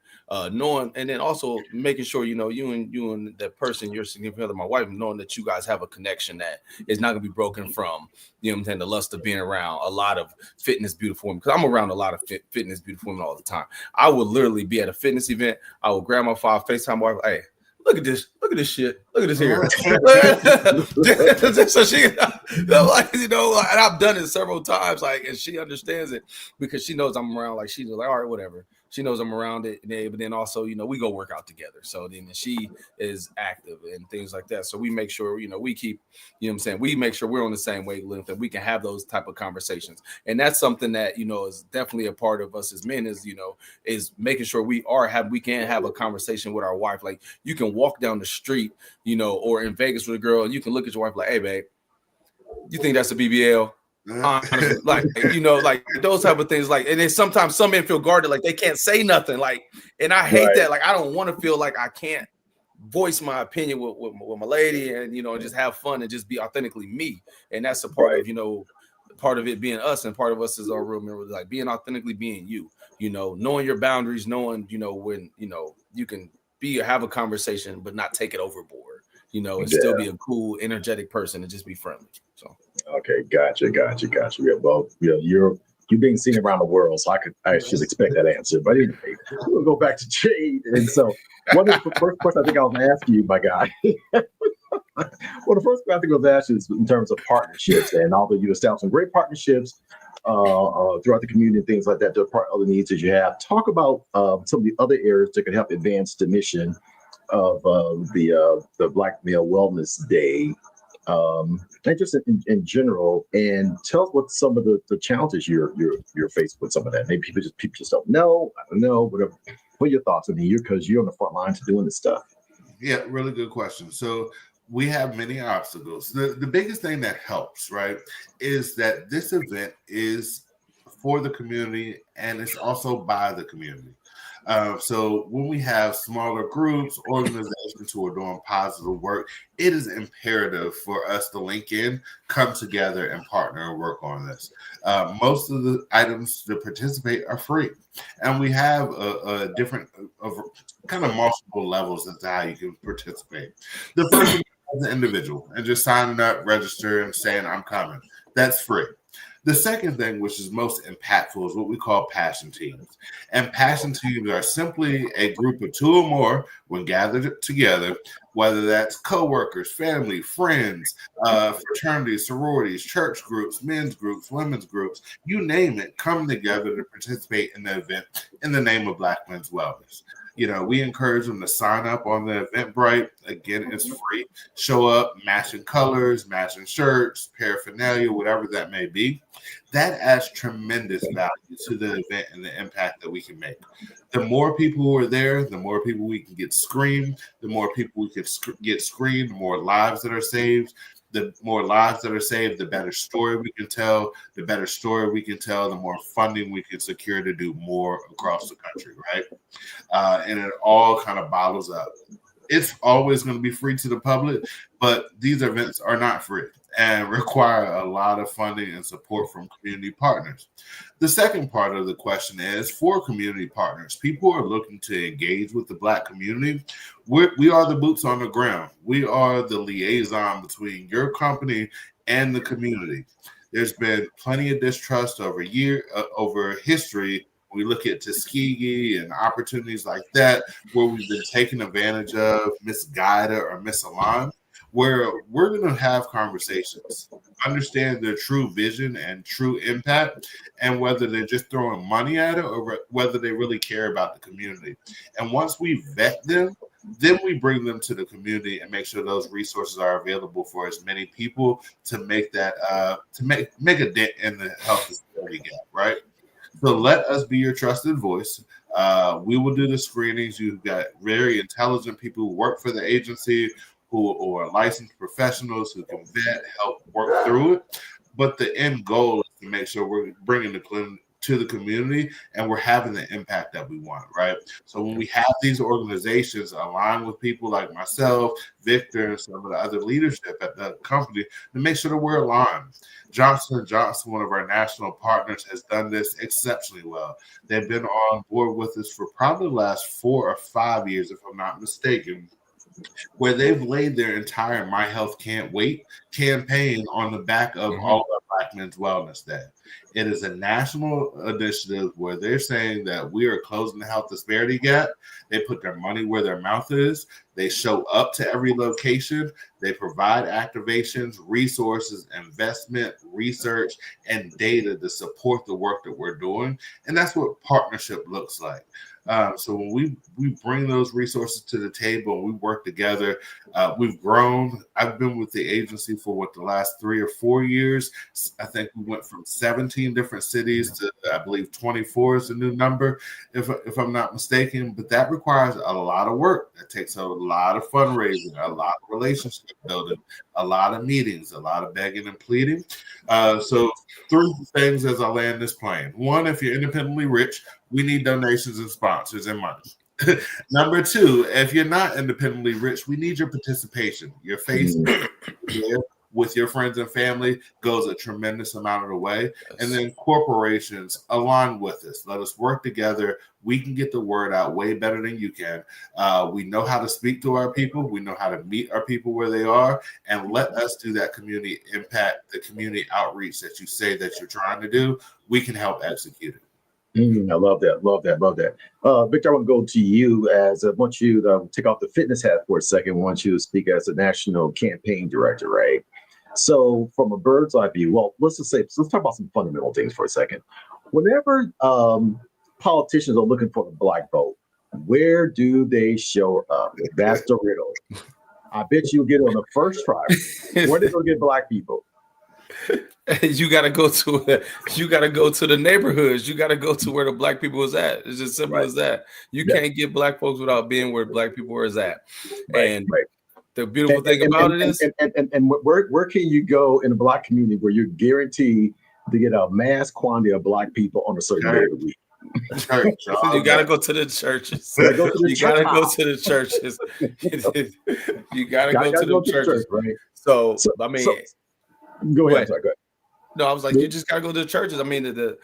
knowing, and then also making sure, you know, you and that person, your significant other, my wife, knowing that you guys have a connection that is not going to be broken from, you know what I'm saying, the lust of being around a lot of fitness, beautiful women. Because I'm around a lot of fitness, beautiful women all the time. I would literally be at a fitness event. I would grab my phone, FaceTime my wife, hey, look at this shit. Look at this here. So she, like, you know, and I've done it several times, like, and she understands it because she knows I'm around. Like, she's like, all right, whatever. She knows I'm around it, but then also, you know, we go work out together. So then she is active and things like that. So we make sure, you know, we keep, you know what I'm saying, we make sure we're on the same wavelength and we can have those type of conversations. And that's something that, you know, is definitely a part of us as men is, you know, is making sure we can have a conversation with our wife. Like, you can walk down the street, you know, or in Vegas with a girl, and you can look at your wife like, hey, babe, you think that's a BBL? Honestly, like, you know, like those type of things, like, and then sometimes some men feel guarded, like they can't say nothing, like, and I hate that. Like, I don't want to feel like I can't voice my opinion with my lady, and, you know, just have fun and just be authentically me. And that's a part of, you know, part of it being us, and part of us is our real member, like being authentically being you, you know, knowing your boundaries, knowing, you know, when, you know, you can have a conversation but not take it overboard, you know, and still be a cool, energetic person and just be friendly. So okay, gotcha. Yeah, well, you know, you're being seen around the world, so I should expect that answer. But anyway, we'll go back to Jhade. And so, what is the first question I think I was going to ask you, my guy? Well, the first question I think I was asked is in terms of partnerships, and although you established some great partnerships throughout the community and things like that, to part other needs that you have. Talk about some of the other areas that could help advance the mission of the Black Male Wellness Day. And just in general, and tell us what some of the challenges you're faced with some of that. Maybe people just don't know. I don't know. Whatever. What are your thoughts? I mean, because you're on the front lines of doing this stuff. Yeah, really good question. So we have many obstacles. The biggest thing that helps, right, is that this event is for the community and it's also by the community. So when we have smaller groups, organizations who are doing positive work, it is imperative for us to link in, come together, and partner and work on this. Most of the items to participate are free, and we have a different kind of multiple levels as to how you can participate. The first one is an individual, and just signing up, register, and saying I'm coming. That's free. The second thing, which is most impactful, is what we call passion teams. And passion teams are simply a group of two or more when gathered together, whether that's coworkers, family, friends, fraternities, sororities, church groups, men's groups, women's groups, you name it, come together to participate in the event in the name of Black Men's Wellness. You know, we encourage them to sign up on the Eventbrite. Again, it's free. Show up, matching colors, matching shirts, paraphernalia, whatever that may be. That adds tremendous value to the event and the impact that we can make. The more people who are there, the more people we can get screened, the more people we can get screened, the more lives that are saved. The more lives that are saved, the better story we can tell. The better story we can tell, the more funding we can secure to do more across the country, right? And it all kind of bottles up. It's always going to be free to the public, but these events are not free and require a lot of funding and support from community partners. The second part of the question is for community partners, people who are looking to engage with the Black community. We are the boots on the ground. We are the liaison between your company and the community. There's been plenty of distrust over history. We look at Tuskegee and opportunities like that where we've been taken advantage of, misguided, or misaligned, where we're going to have conversations, understand their true vision and true impact, and whether they're just throwing money at it or whether they really care about the community. And once we vet them, then we bring them to the community and make sure those resources are available for as many people to make that to make a dent in the health disparity gap, right? So let us be your trusted voice. We will do the screenings. You've got very intelligent people who work for the agency, who are licensed professionals who can vet, help work through it. But the end goal is to make sure we're bringing the to the community, and we're having the impact that we want, right? So when we have these organizations aligned with people like myself, Victor, and some of the other leadership at the company, to make sure that we're aligned. Johnson & Johnson, one of our national partners, has done this exceptionally well. They've been on board with us for probably the last 4 or 5 years, if I'm not mistaken, where they've laid their entire My Health Can't Wait campaign on the back of all of Black Men's Wellness Day. It is a national initiative where they're saying that we are closing the health disparity gap. They put their money where their mouth is. They show up to every location. They provide activations, resources, investment, research, and data to support the work that we're doing. And that's what partnership looks like. So when we bring those resources to the table and we work together, we've grown. I've been with the agency for the last 3 or 4 years. I think we went from 17 different cities to, I believe, 24 is the new number, if I'm not mistaken. But that requires a lot of work. That takes a lot of fundraising, a lot of relationship building, a lot of meetings, a lot of begging and pleading. So 3 things as I land this plane. 1, if you're independently rich, we need donations and sponsors and money. Number 2, if you're not independently rich, we need your participation. Your face with your friends and family goes a tremendous amount of the way. And then corporations align with us. Let us work together. We can get the word out way better than you can. We know how to speak to our people. We know how to meet our people where they are. And let us do that community impact, the community outreach that you say that you're trying to do. We can help execute it. I love that. Victor, I want to go to you as I want you to take off the fitness hat for a second. I want you to speak as a national campaign director, right? So from a bird's eye view, well, let's talk about some fundamental things for a second. Whenever politicians are looking for the Black vote, where do they show up? That's the riddle. I bet you'll get it on the first try. Where do they get Black people? You gotta go to the neighborhoods. You gotta go to where the Black people is at. It's as simple as that. You can't get Black folks without being where Black people is at. The beautiful thing about it is, where can you go in a Black community where you're guaranteed to get a mass quantity of Black people on a certain day of the week? You gotta go to the churches. You gotta go to the churches. You gotta go to the churches, right? So I mean, go ahead. Sorry, go ahead. No, I was like, you just gotta go to the churches. I mean, the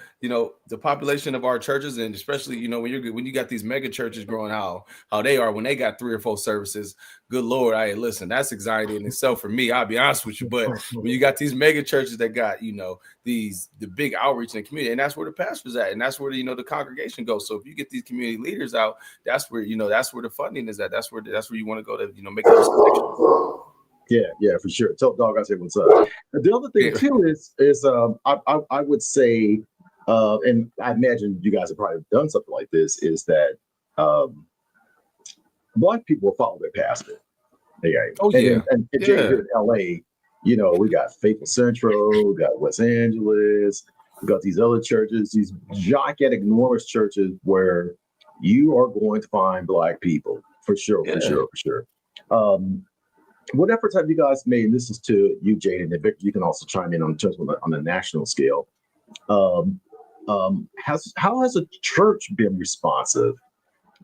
population of our churches, and especially when you got these mega churches growing how they are when they got 3 or 4 services. Good Lord, listen, that's anxiety in itself for me. I'll be honest with you, but when you got these mega churches that got the big outreach in the community, and that's where the pastor's at, and that's where the congregation goes. So if you get these community leaders out, that's where that's where the funding is at. That's where you want to go to make those connections. Yeah, for sure. Tell Dog I said what's up. The other thing too is I would say, and I imagine you guys have probably done something like this, is that Black people will follow their pastor. And here in LA, we got Faithful Central, we got West Angeles, we got these other churches, these gigantic, enormous churches where you are going to find Black people for sure. What efforts have you guys made? And this is to you, Jade, and Victor. You can also chime in on the national scale. How has the church been responsive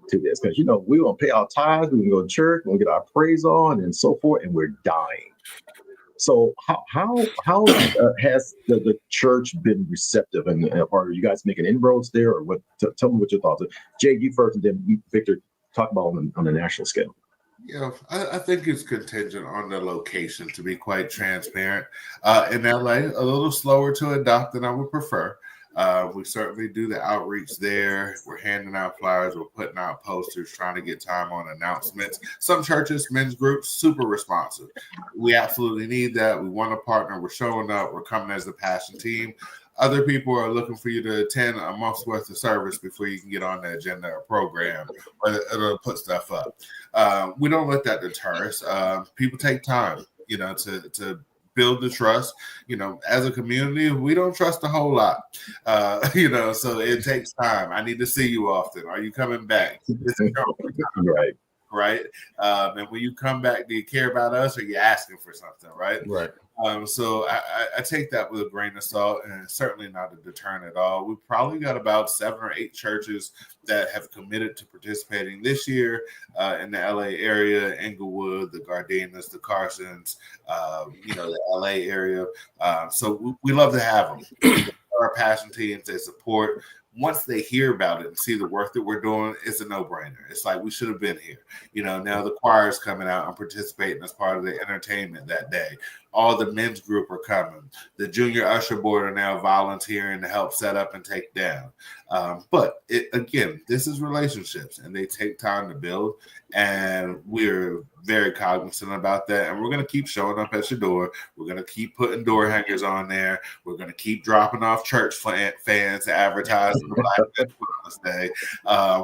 to this? Because we want to pay our tithes, we can go to church, we want to get our praise on, and so forth, and we're dying. So how has the church been receptive, and are you guys making inroads there, or what? Tell me what your thoughts are. Jade, you first, and then Victor, talk about on the national scale. Yeah, I think it's contingent on the location, to be quite transparent. In LA, a little slower to adopt than I would prefer. We certainly do the outreach there. We're handing out flyers. We're putting out posters, trying to get time on announcements. Some churches, men's groups, super responsive. We absolutely need that. We want to partner. We're showing up. We're coming as the passion team. Other people are looking for you to attend a month's worth of service before you can get on the agenda or program or put stuff up. We don't let that deter us. People take time, to build the trust. As a community, we don't trust a whole lot, so it takes time. I need to see you often. Are you coming back? Right. right? And when you come back, do you care about us, or are you asking for something, right? Right. So I take that with a grain of salt, and certainly not a deterrent at all. We've probably got about 7 or 8 churches that have committed to participating this year in the LA area, Inglewood, the Gardinas, the Carsons, the LA area. So we love to have them. Our passion teams, they support. Once they hear about it and see the work that we're doing, it's a no-brainer. It's like we should have been here. Now the choir is coming out and participating as part of the entertainment that day. All the men's group are coming. The junior usher board are now volunteering to help set up and take down. But this is relationships, and they take time to build. And we're very cognizant about that. And we're going to keep showing up at your door. We're going to keep putting door hangers on there. We're going to keep dropping off church fans to advertise on the Black Wellness Day.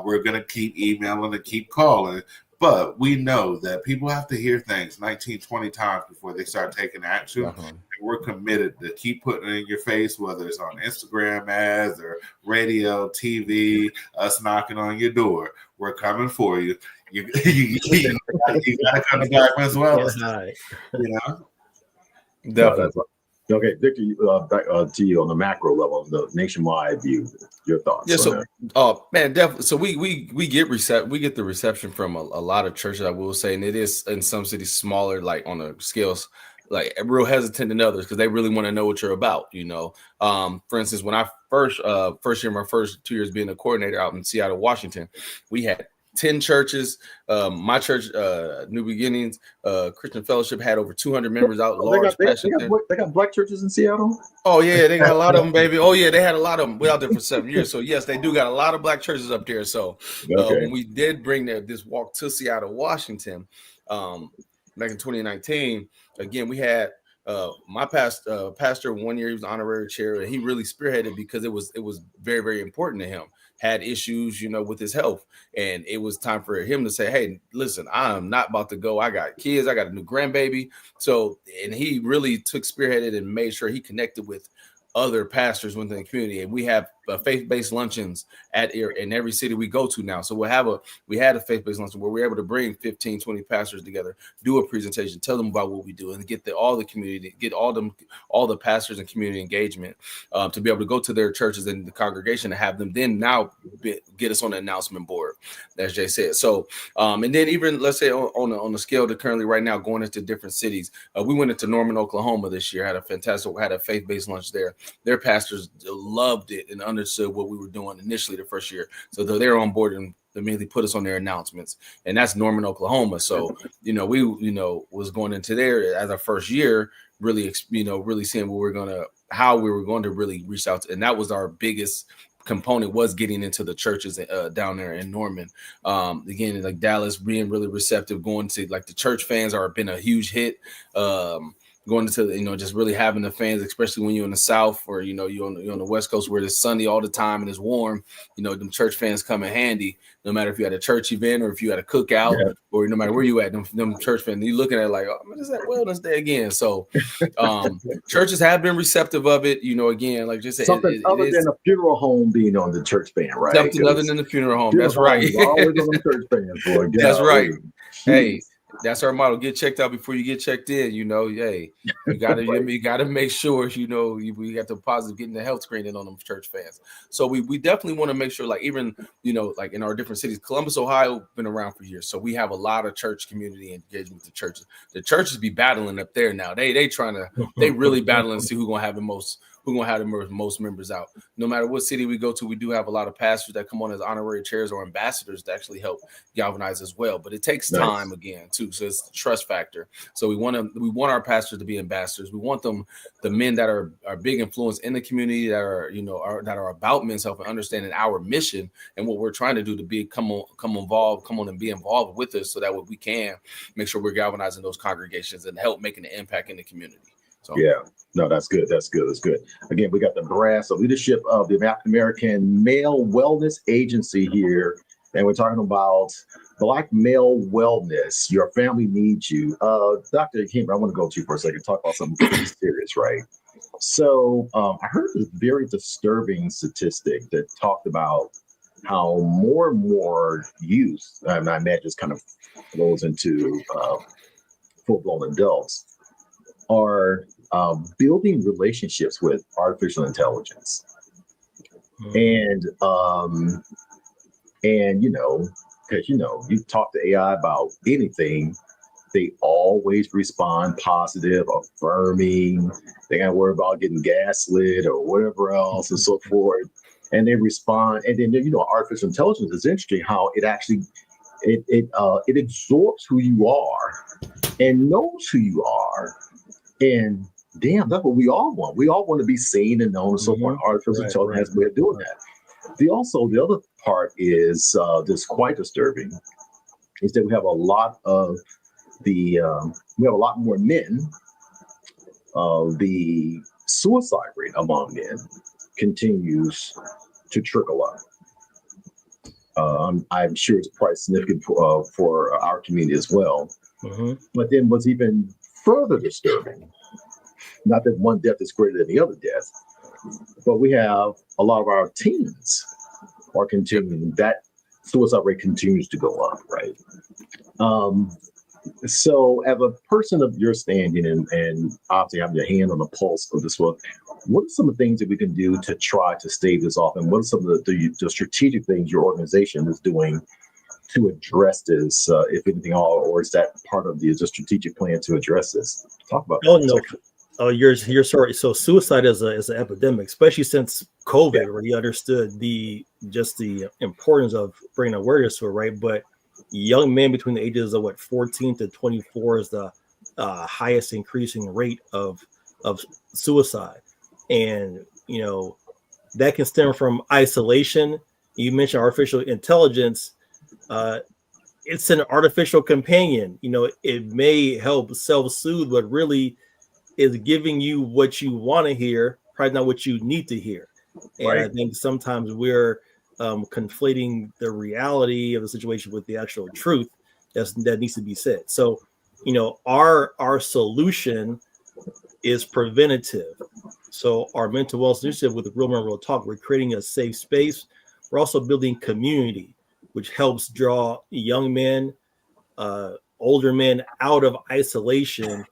We're going to keep emailing and keep calling. But we know that people have to hear things 19, 20 times before they start taking action. And we're committed to keep putting it in your face, whether it's on Instagram ads or radio, TV, us knocking on your door. We're coming for you. You got to come to Black Men's Wellness. Definitely. Okay, Victor, back to you on the macro level, the nationwide view. Your thoughts? Yeah, definitely. So we get the reception from a lot of churches, I will say, and it is in some cities smaller, like on the scales, like real hesitant than others because they really want to know what you're about. For instance, when I first year, my first 2 years being a coordinator out in Seattle, Washington, we had 10 churches. My church, New Beginnings Christian Fellowship, had over 200 members out. They got black churches in Seattle? Oh, yeah, they got a lot of them, baby. Oh, yeah, they had a lot of them. We out there for 7 years. So, yes, they do got a lot of black churches up there. So, when we did bring this walk to Seattle, Washington, back in 2019, again, we had my pastor 1 year, he was honorary chair, and he really spearheaded because it was very, very important to him. Had issues, with his health, and it was time for him to say, "Hey, listen, I'm not about to go. I got kids. I got a new grandbaby." So, and he really spearheaded and made sure he connected with other pastors within the community, and we have faith-based luncheons in every city we go to now. So we had a faith-based luncheon where we're able to bring 15, 20 pastors together, do a presentation, tell them about what we do, and get all the community, get all the pastors and community engagement to be able to go to their churches and the congregation and have them then now get us on the announcement board, as Jay said. So, and then even let's say on the scale to currently right now going into different cities, we went into Norman, Oklahoma this year, had a faith-based lunch there. Their pastors loved it and understood what we were doing initially the first year. So they're on board and immediately put us on their announcements. And that's Norman, Oklahoma. So, we was going into there as our first year, really seeing how we were going to really reach out to, and that was our biggest component, was getting into the churches down there in Norman. Again, like Dallas being really receptive, going to like the church fans are been a huge hit. Going into just really having the fans, especially when you're in the South or you're on the West Coast where it's sunny all the time and it's warm. Them church fans come in handy. No matter if you had a church event or if you had a cookout or no matter where you at, them church fans, you looking at it like, oh, what is that Wellness Day again? So churches have been receptive of it. Again, like just something other than a funeral home being on the church band, right? Something other than the funeral home. That's right. Always on the church band, boy. That's right. Hey. That's our model. Get checked out before you get checked in. You gotta you gotta make sure we got the positive getting the health screening on them church fans. So we definitely want to make sure, like even like in our different cities, Columbus, Ohio, been around for years, so we have a lot of church community engagement with the churches. The churches be battling up there now. They really battling to see who's gonna have the most members out. No matter what city we go to, we do have a lot of pastors that come on as honorary chairs or ambassadors to actually help galvanize as well. But it takes time again too. So it's the trust factor. So we want our pastors to be ambassadors. We want them, the men that are big influence in the community that are about men's health and understanding our mission and what we're trying to do to come on and be involved with us, so that way we can make sure we're galvanizing those congregations and help making an impact in the community. So. Yeah, no, that's good. That's good. Again, we got the brass of leadership of the African American Male Wellness Agency here, and we're talking about Black male wellness. Your family needs you. Dr. Kim, I want to go to you for a second, talk about something pretty serious, right? So I heard this very disturbing statistic that talked about how more and more youth, and I imagine this kind of flows into full-blown adults, are building relationships with artificial intelligence. And you know, because you talk to AI about anything, they always respond positive, affirming. They got to worry about getting gaslit or whatever else and so forth. And they respond. And then artificial intelligence is interesting how it actually it absorbs who you are and knows who you are. And damn, that's what we all want. We all want to be seen and known and so forth. Artificial intelligence has a way of doing that. The other part is that's quite disturbing is that we have a lot more men. The suicide rate among men continues to trickle up. I'm sure it's probably significant for our community as well. But then what's even further disturbing, not that one death is greater than the other death, but we have a lot of our teens are continuing, that suicide rate continues to go up, right? So as a person of your standing and obviously having your hand on the pulse of this world, what are some of the things that we can do to try to stave this off? And what are some of the strategic things your organization is doing to address this, if anything, or is that part of the strategic plan to address this? Talk about that. No. You're sorry. So suicide is an epidemic, especially since COVID, where you understood the importance of bringing awareness to it, right? But young men between the ages of 14 to 24 is the highest increasing rate of suicide, and that can stem from isolation. You mentioned artificial intelligence. It's an artificial companion. It may help self-soothe, but really is giving you what you want to hear, probably not what you need to hear. And I think sometimes we're conflating the reality of the situation with the actual truth that needs to be said. So, our solution is preventative. So our mental wellness initiative with the Real Men Real Talk, we're creating a safe space. We're also building community, which helps draw young men, older men out of isolation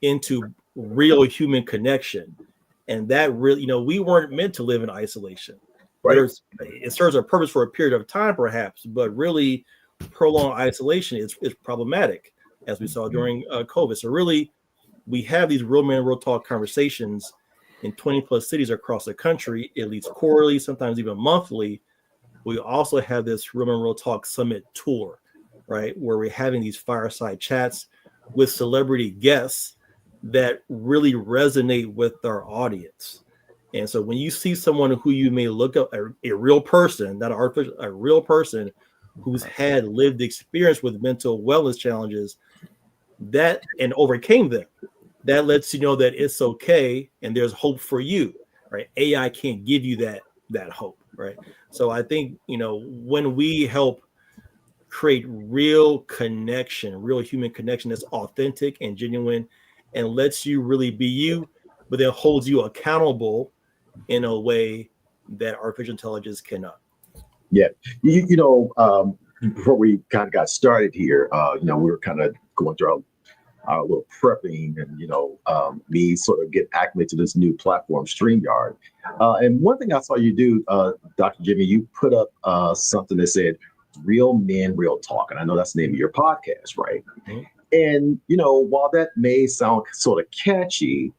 into real human connection. And that really, we weren't meant to live in isolation. It serves a purpose for a period of time, perhaps, but really prolonged isolation is problematic, as we saw during COVID. So really, we have these Real Men Real Talk conversations in 20 plus cities across the country, at least quarterly, sometimes even monthly. We also have this Real Men Real Talk Summit tour, right, where we're having these fireside chats with celebrity guests that really resonate with our audience. And so when you see someone who you may look up, a real person, not artificial, a real person who's had lived experience with mental wellness challenges that and overcame them, that lets you know that it's okay and there's hope for you, right? AI can't give you that hope, right? So I think, when we help create real connection, real human connection that's authentic and genuine and lets you really be you, but then holds you accountable in a way that artificial intelligence cannot. Yeah. Before we kind of got started here, we were kind of going through our little prepping and, me sort of get acclimated to this new platform, StreamYard. And one thing I saw you do, Dr. Jimmy, you put up something that said, Real Men, Real Talk. And I know that's the name of your podcast, right? Mm-hmm. And, while that may sound sort of catchy,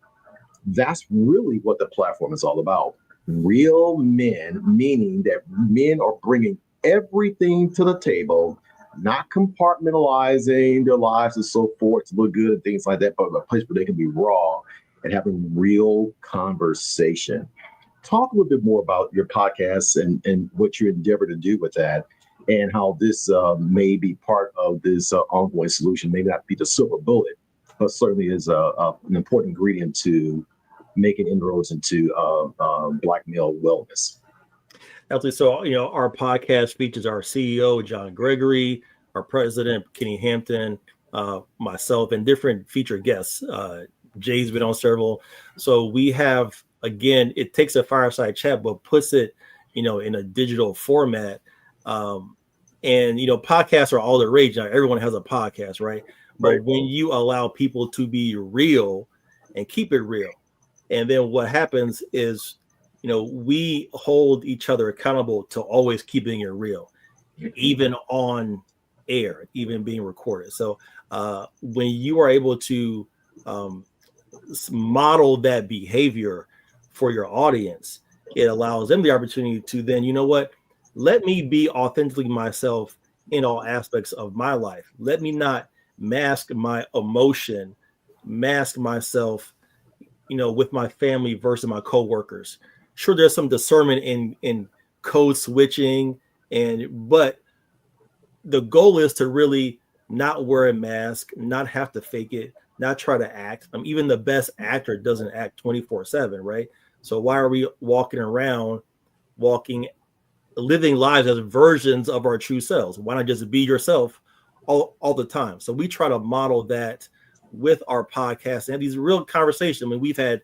that's really what the platform is all about. Real men, meaning that men are bringing everything to the table, not compartmentalizing their lives and so forth to look good and things like that, but a place where they can be raw and having real conversation. Talk a little bit more about your podcast and what you endeavor to do with that, and how this may be part of this ongoing solution. Maybe not be the silver bullet, but certainly is an important ingredient to making inroads into Black male wellness. Absolutely. So, our podcast features our CEO, John Gregory, our president, Kenny Hampton, myself, and different featured guests. Jay's been on several. So we have, again, it takes a fireside chat, but puts it, in a digital format And podcasts are all the rage now. Everyone has a podcast, right? But Right. when you allow people to be real and keep it real, and then what happens is, we hold each other accountable to always keeping it real, even on air, even being recorded. So when you are able to model that behavior for your audience, it allows them the opportunity to then, let me be authentically myself in all aspects of my life. Let me not mask my emotion, mask myself, with my family versus my coworkers. Sure, there's some discernment in code switching, but the goal is to really not wear a mask, not have to fake it, not try to act. Even the best actor doesn't act 24/7, right? So why are we living lives as versions of our true selves? Why not just be yourself all the time? So we try to model that with our podcast and have these real conversations. We've had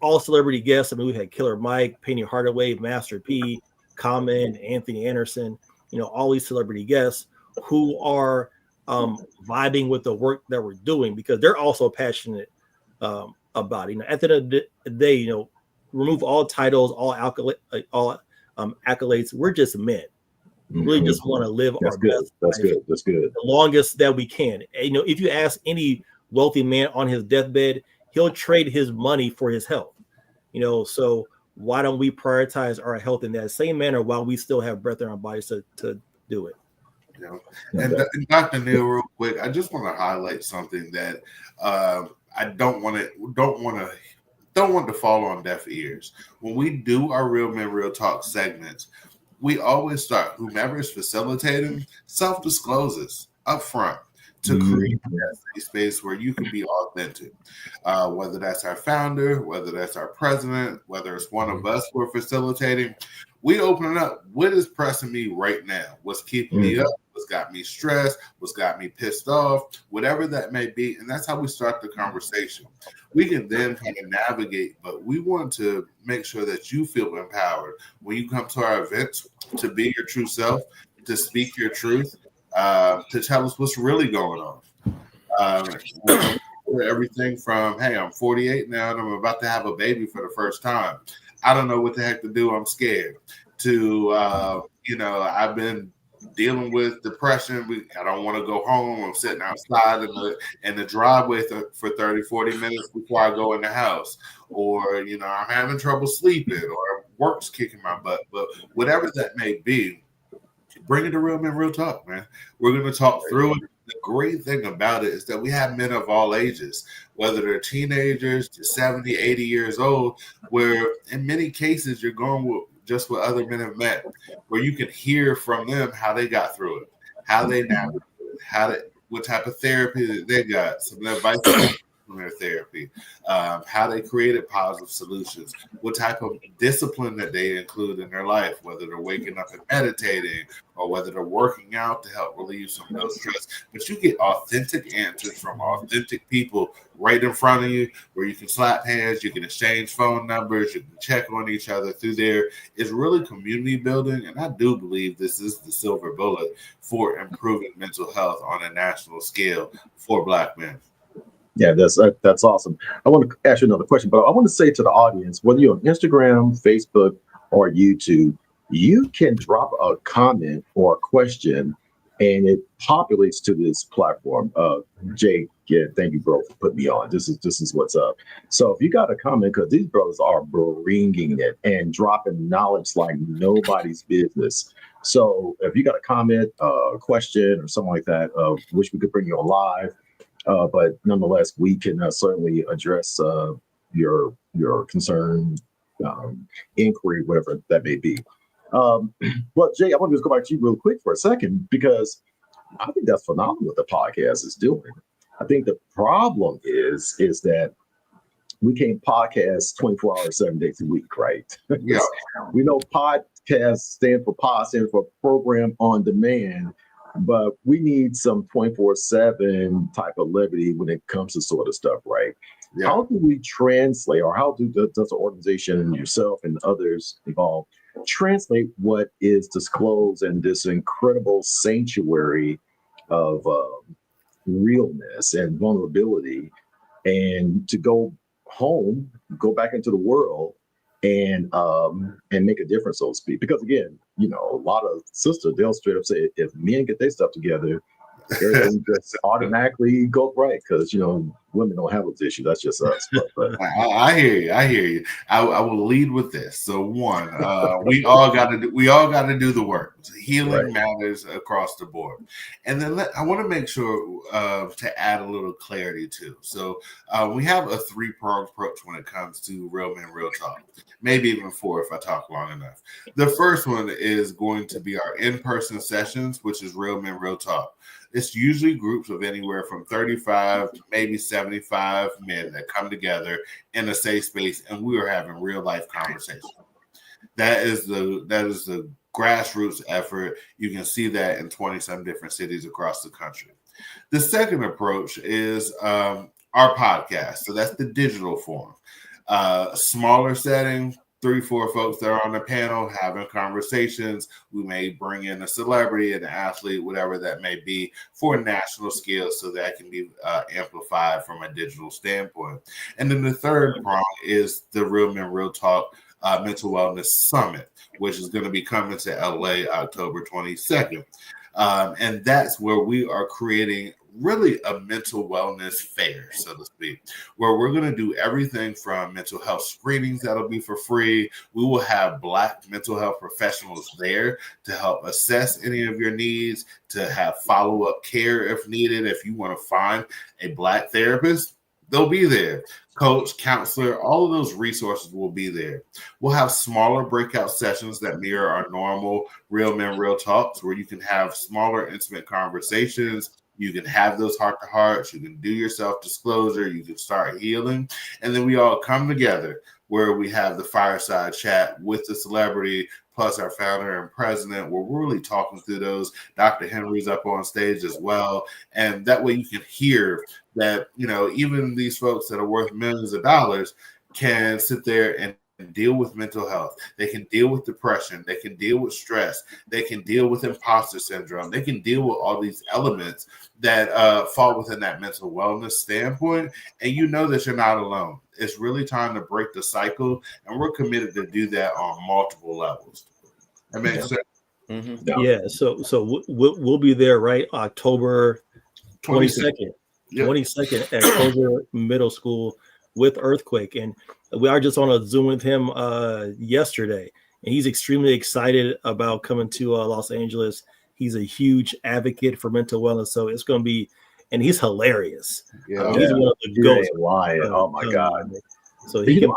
all celebrity guests. We've had Killer Mike, Penny Hardaway, Master P, Common, Anthony Anderson, all these celebrity guests who are vibing with the work that we're doing because they're also passionate about it. At the end of the day, remove all titles, all accolades. We're just men. We really just want to live our best life. That's good. The longest that we can. If you ask any wealthy man on his deathbed, he'll trade his money for his health. So why don't we prioritize our health in that same manner while we still have breath in our bodies to do it? And Dr. Neal, real quick, I just want to highlight something that I don't want to fall on deaf ears. When we do our Real Men Real Talk segments, we always start, whomever is facilitating self-discloses up front to create that safe space where you can be authentic. Whether that's our founder, whether that's our president, whether it's one of us who are facilitating, we open it up. What is pressing me right now? What's keeping me up? What's got me stressed? What's got me pissed off? Whatever that may be. And that's how we start the conversation. We can then kind of navigate, but we want to make sure that you feel empowered when you come to our events to be your true self, to speak your truth, to tell us what's really going on. Everything from, hey, I'm 48 now and I'm about to have a baby for the first time. I don't know what the heck to do. I'm scared. To, I've been dealing with depression. I don't want to go home. I'm sitting outside in the driveway for 30, 40 minutes before I go in the house. Or, I'm having trouble sleeping or work's kicking my butt. But whatever that may be, bring it to Real Men Real Talk, man. We're going to talk through it. The great thing about it is that we have men of all ages, whether they're teenagers to 70, 80 years old, where in many cases you're going with just what other men have met, where you can hear from them how they got through it, how they navigated it, what type of therapy that they got, some advice from their therapy, how they created positive solutions, what type of discipline that they include in their life, whether they're waking up and meditating or whether they're working out to help relieve some of those stress. But you get authentic answers from authentic people right in front of you where you can slap hands, you can exchange phone numbers, you can check on each other through there. It's really community building. And I do believe this is the silver bullet for improving mental health on a national scale for Black men. Yeah, that's awesome. I want to ask you another question, but I want to say to the audience, whether you're on Instagram, Facebook, or YouTube, you can drop a comment or a question, and it populates to this platform. Jay, yeah, thank you, bro, for putting me on. This is what's up. So if you got a comment, because these brothers are bringing it and dropping knowledge like nobody's business. So if you got a comment, a question, or something like that, wish we could bring you on live. But nonetheless, we can certainly address your concern, inquiry, whatever that may be. But Jay, I want to just go back to you real quick for a second, because I think that's phenomenal what the podcast is doing. I think the problem is that we can't podcast 24 hours, 7 days a week, right? Yeah. We know podcast stands for program on demand. But we need some 24/7 type of levity when it comes to sort of stuff, right? Yeah. How do we translate, or how does the organization and yourself and others involved translate what is disclosed in this incredible sanctuary of realness and vulnerability, and to go home, go back into the world, and make a difference, so to speak. Because again, a lot of sisters, they'll straight up say, if men get their stuff together, everything just automatically goes right, because women don't have those issues. That's just us. But I hear you. I will lead with this. So one, we all got to do the work. Healing matters across the board, and then I want to make sure to add a little clarity too. So we have a 3-pronged approach when it comes to Real Men Real Talk, maybe even 4 if I talk long enough. The first one is going to be our in-person sessions, which is Real Men Real Talk. It's usually groups of anywhere from 35 to maybe 75 men that come together in a safe space, and we are having real life conversations. That is the grassroots effort. You can see that in 20-some different cities across the country. The second approach is our podcast. So that's the digital form. Smaller setting, 3-4 folks that are on the panel having conversations. We may bring in a celebrity, an athlete, whatever that may be, for national scale, so that can be amplified from a digital standpoint. And then the third prong is the Real Men Real Talk Mental Wellness Summit, which is going to be coming to LA October 22nd. And that's where we are creating really a mental wellness fair, so to speak, where we're going to do everything from mental health screenings that'll be for free. We will have Black mental health professionals there to help assess any of your needs, to have follow-up care if needed. If you want to find a Black therapist, they'll be there. Coach, counselor, all of those resources will be there. We'll have smaller breakout sessions that mirror our normal Real Men Real Talks, where you can have smaller, intimate conversations. You can have those heart-to-hearts. You can do your self-disclosure. You can start healing. And then we all come together where we have the fireside chat with the celebrity, plus our founder and president, where we're really talking through those. Dr. Henry's up on stage as well. And that way you can hear that, even these folks that are worth millions of dollars can sit there and deal with mental health. They can deal with depression. They can deal with stress. They can deal with imposter syndrome. They can deal with all these elements that fall within that mental wellness standpoint. And you know that you're not alone. It's really time to break the cycle. And we're committed to do that on multiple levels. That makes sense. Mm-hmm. Yeah. So we'll be there, right? October 22nd. 22nd at Kroger Middle School with Earthquake. And we are just on a Zoom with him yesterday, and he's extremely excited about coming to Los Angeles. He's a huge advocate for mental wellness, so it's going to be, and he's hilarious. He's one of the ghosts. Oh my God! So he can.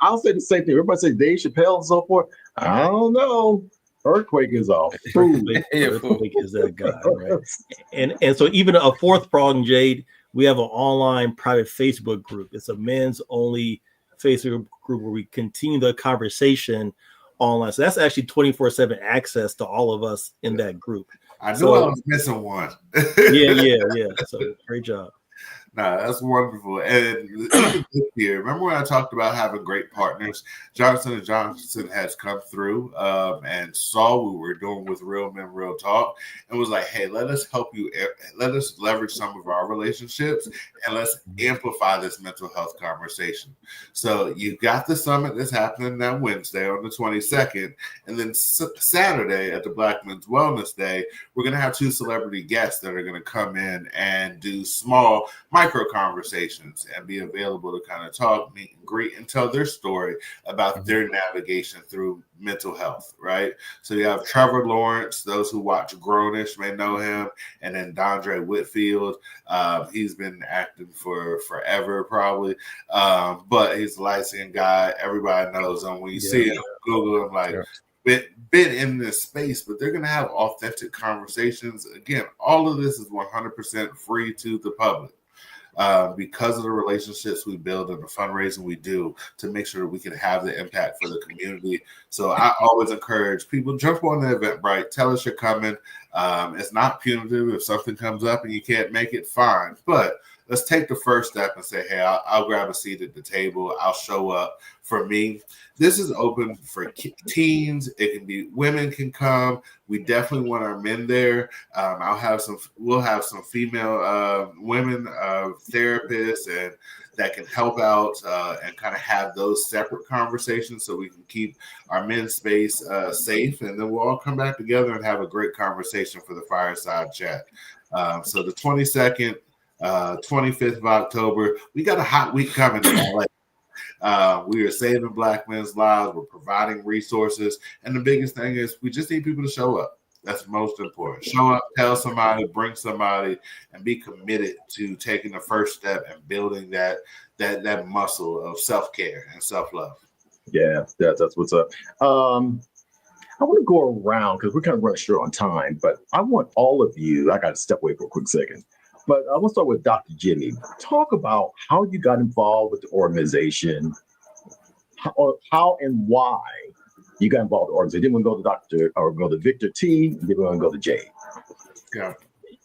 I'll say the same thing. Everybody say Dave Chappelle and so forth. I don't know. Earthquake is off. Earthquake is that guy, right? And so even a fourth prong, Jade. We have an online private Facebook group. It's a men's only Facebook group where we continue the conversation online. So that's actually 24/7 access to all of us in that group. I knew I was missing one. Yeah. So great job. Nah, that's wonderful. And even this year, remember when I talked about having great partners? Johnson & Johnson has come through and saw what we were doing with Real Men Real Talk and was like, hey, let us help you. Let us leverage some of our relationships and let's amplify this mental health conversation. So you've got the summit that's happening that Wednesday on the 22nd. And then Saturday at the Black Men's Wellness Day, we're going to have 2 celebrity guests that are going to come in and do small micro conversations and be available to kind of talk, meet and greet, and tell their story about their navigation through mental health, right? So you have Trevor Lawrence, those who watch Grownish may know him, and then Dondre Whitfield. He's been acting for forever, probably, but he's a light-skinned guy. Everybody knows him. When you see him, Google him, like, been in this space, but they're going to have authentic conversations. Again, all of this is 100% free to the public. Because of the relationships we build and the fundraising we do to make sure that we can have the impact for the community. So I always encourage people, jump on the Eventbrite, tell us you're coming. It's not punitive. If something comes up and you can't make it, fine. But let's take the first step and say, hey, I'll grab a seat at the table. I'll show up. For me, this is open for teens. It can be women can come. We definitely want our men there. We'll have some female women therapists and that can help out and kind of have those separate conversations so we can keep our men's space safe. And then we'll all come back together and have a great conversation for the fireside chat. So the 22nd, 25th of October, we got a hot week coming in LA. We are saving Black men's lives. We're providing resources. And the biggest thing is we just need people to show up. That's most important. Show up, tell somebody, bring somebody, and be committed to taking the first step and building that muscle of self-care and self-love. Yeah, that's what's up. I want to go around because we're kind of running short on time, but I want all of you, I got to step away for a quick second, but I want to start with Dr. Jimmy. Talk about how you got involved with the organization, how and why you got involved with the organization. Didn't want to go to Victor T, didn't want to go to Jade.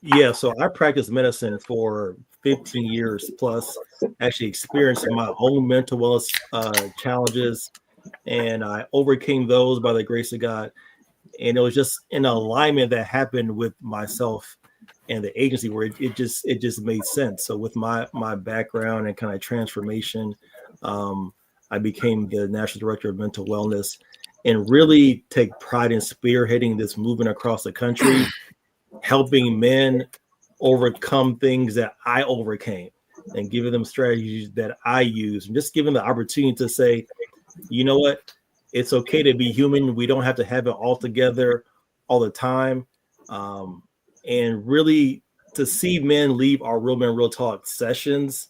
Yeah, so I practiced medicine for 15 years plus, actually experiencing my own mental wellness challenges, and I overcame those by the grace of God. And it was just an alignment that happened with myself and the agency where it just made sense. So with my background and kind of transformation, I became the National Director of Mental Wellness and really take pride in spearheading this movement across the country, helping men overcome things that I overcame and giving them strategies that I use, and just giving the opportunity to say, you know what, it's okay to be human. We don't have to have it all together all the time. And really to see men leave our Real Men Real Talk sessions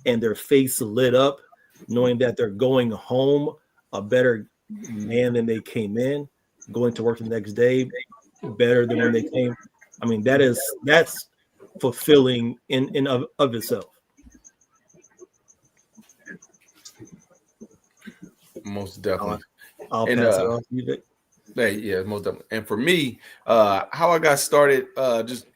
and their face lit up, knowing that they're going home a better man than they came in, going to work the next day better than when they came. I mean, that's fulfilling in of itself. Most definitely. I'll pass it on to you, Vic. Yeah, most definitely. And for me, how I got started, just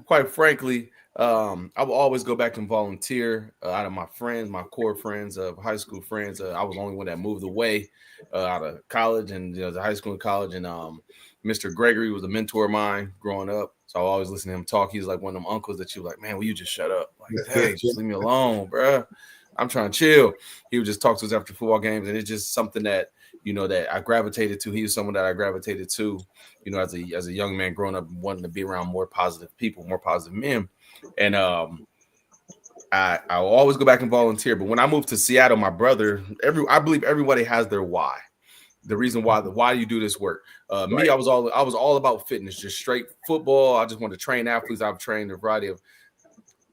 quite frankly, I will always go back and volunteer out of my friends, my core friends of high school friends. I was the only one that moved away out of college and the high school and college. And Mr. Gregory was a mentor of mine growing up. So I always listen to him talk. He's like one of them uncles that you like, man, will you just shut up? Like, hey, just leave me alone, bro. I'm trying to chill. He would just talk to us after football games. And it's just something that, that I gravitated to. He was someone that I gravitated to, as a young man growing up, wanting to be around more positive people, more positive men. And I will always go back and volunteer. But when I moved to Seattle, my brother, I believe everybody has their why. The reason why do you do this work? Right. Me, I was all about fitness, just straight football. I just wanted to train athletes. I've trained a variety of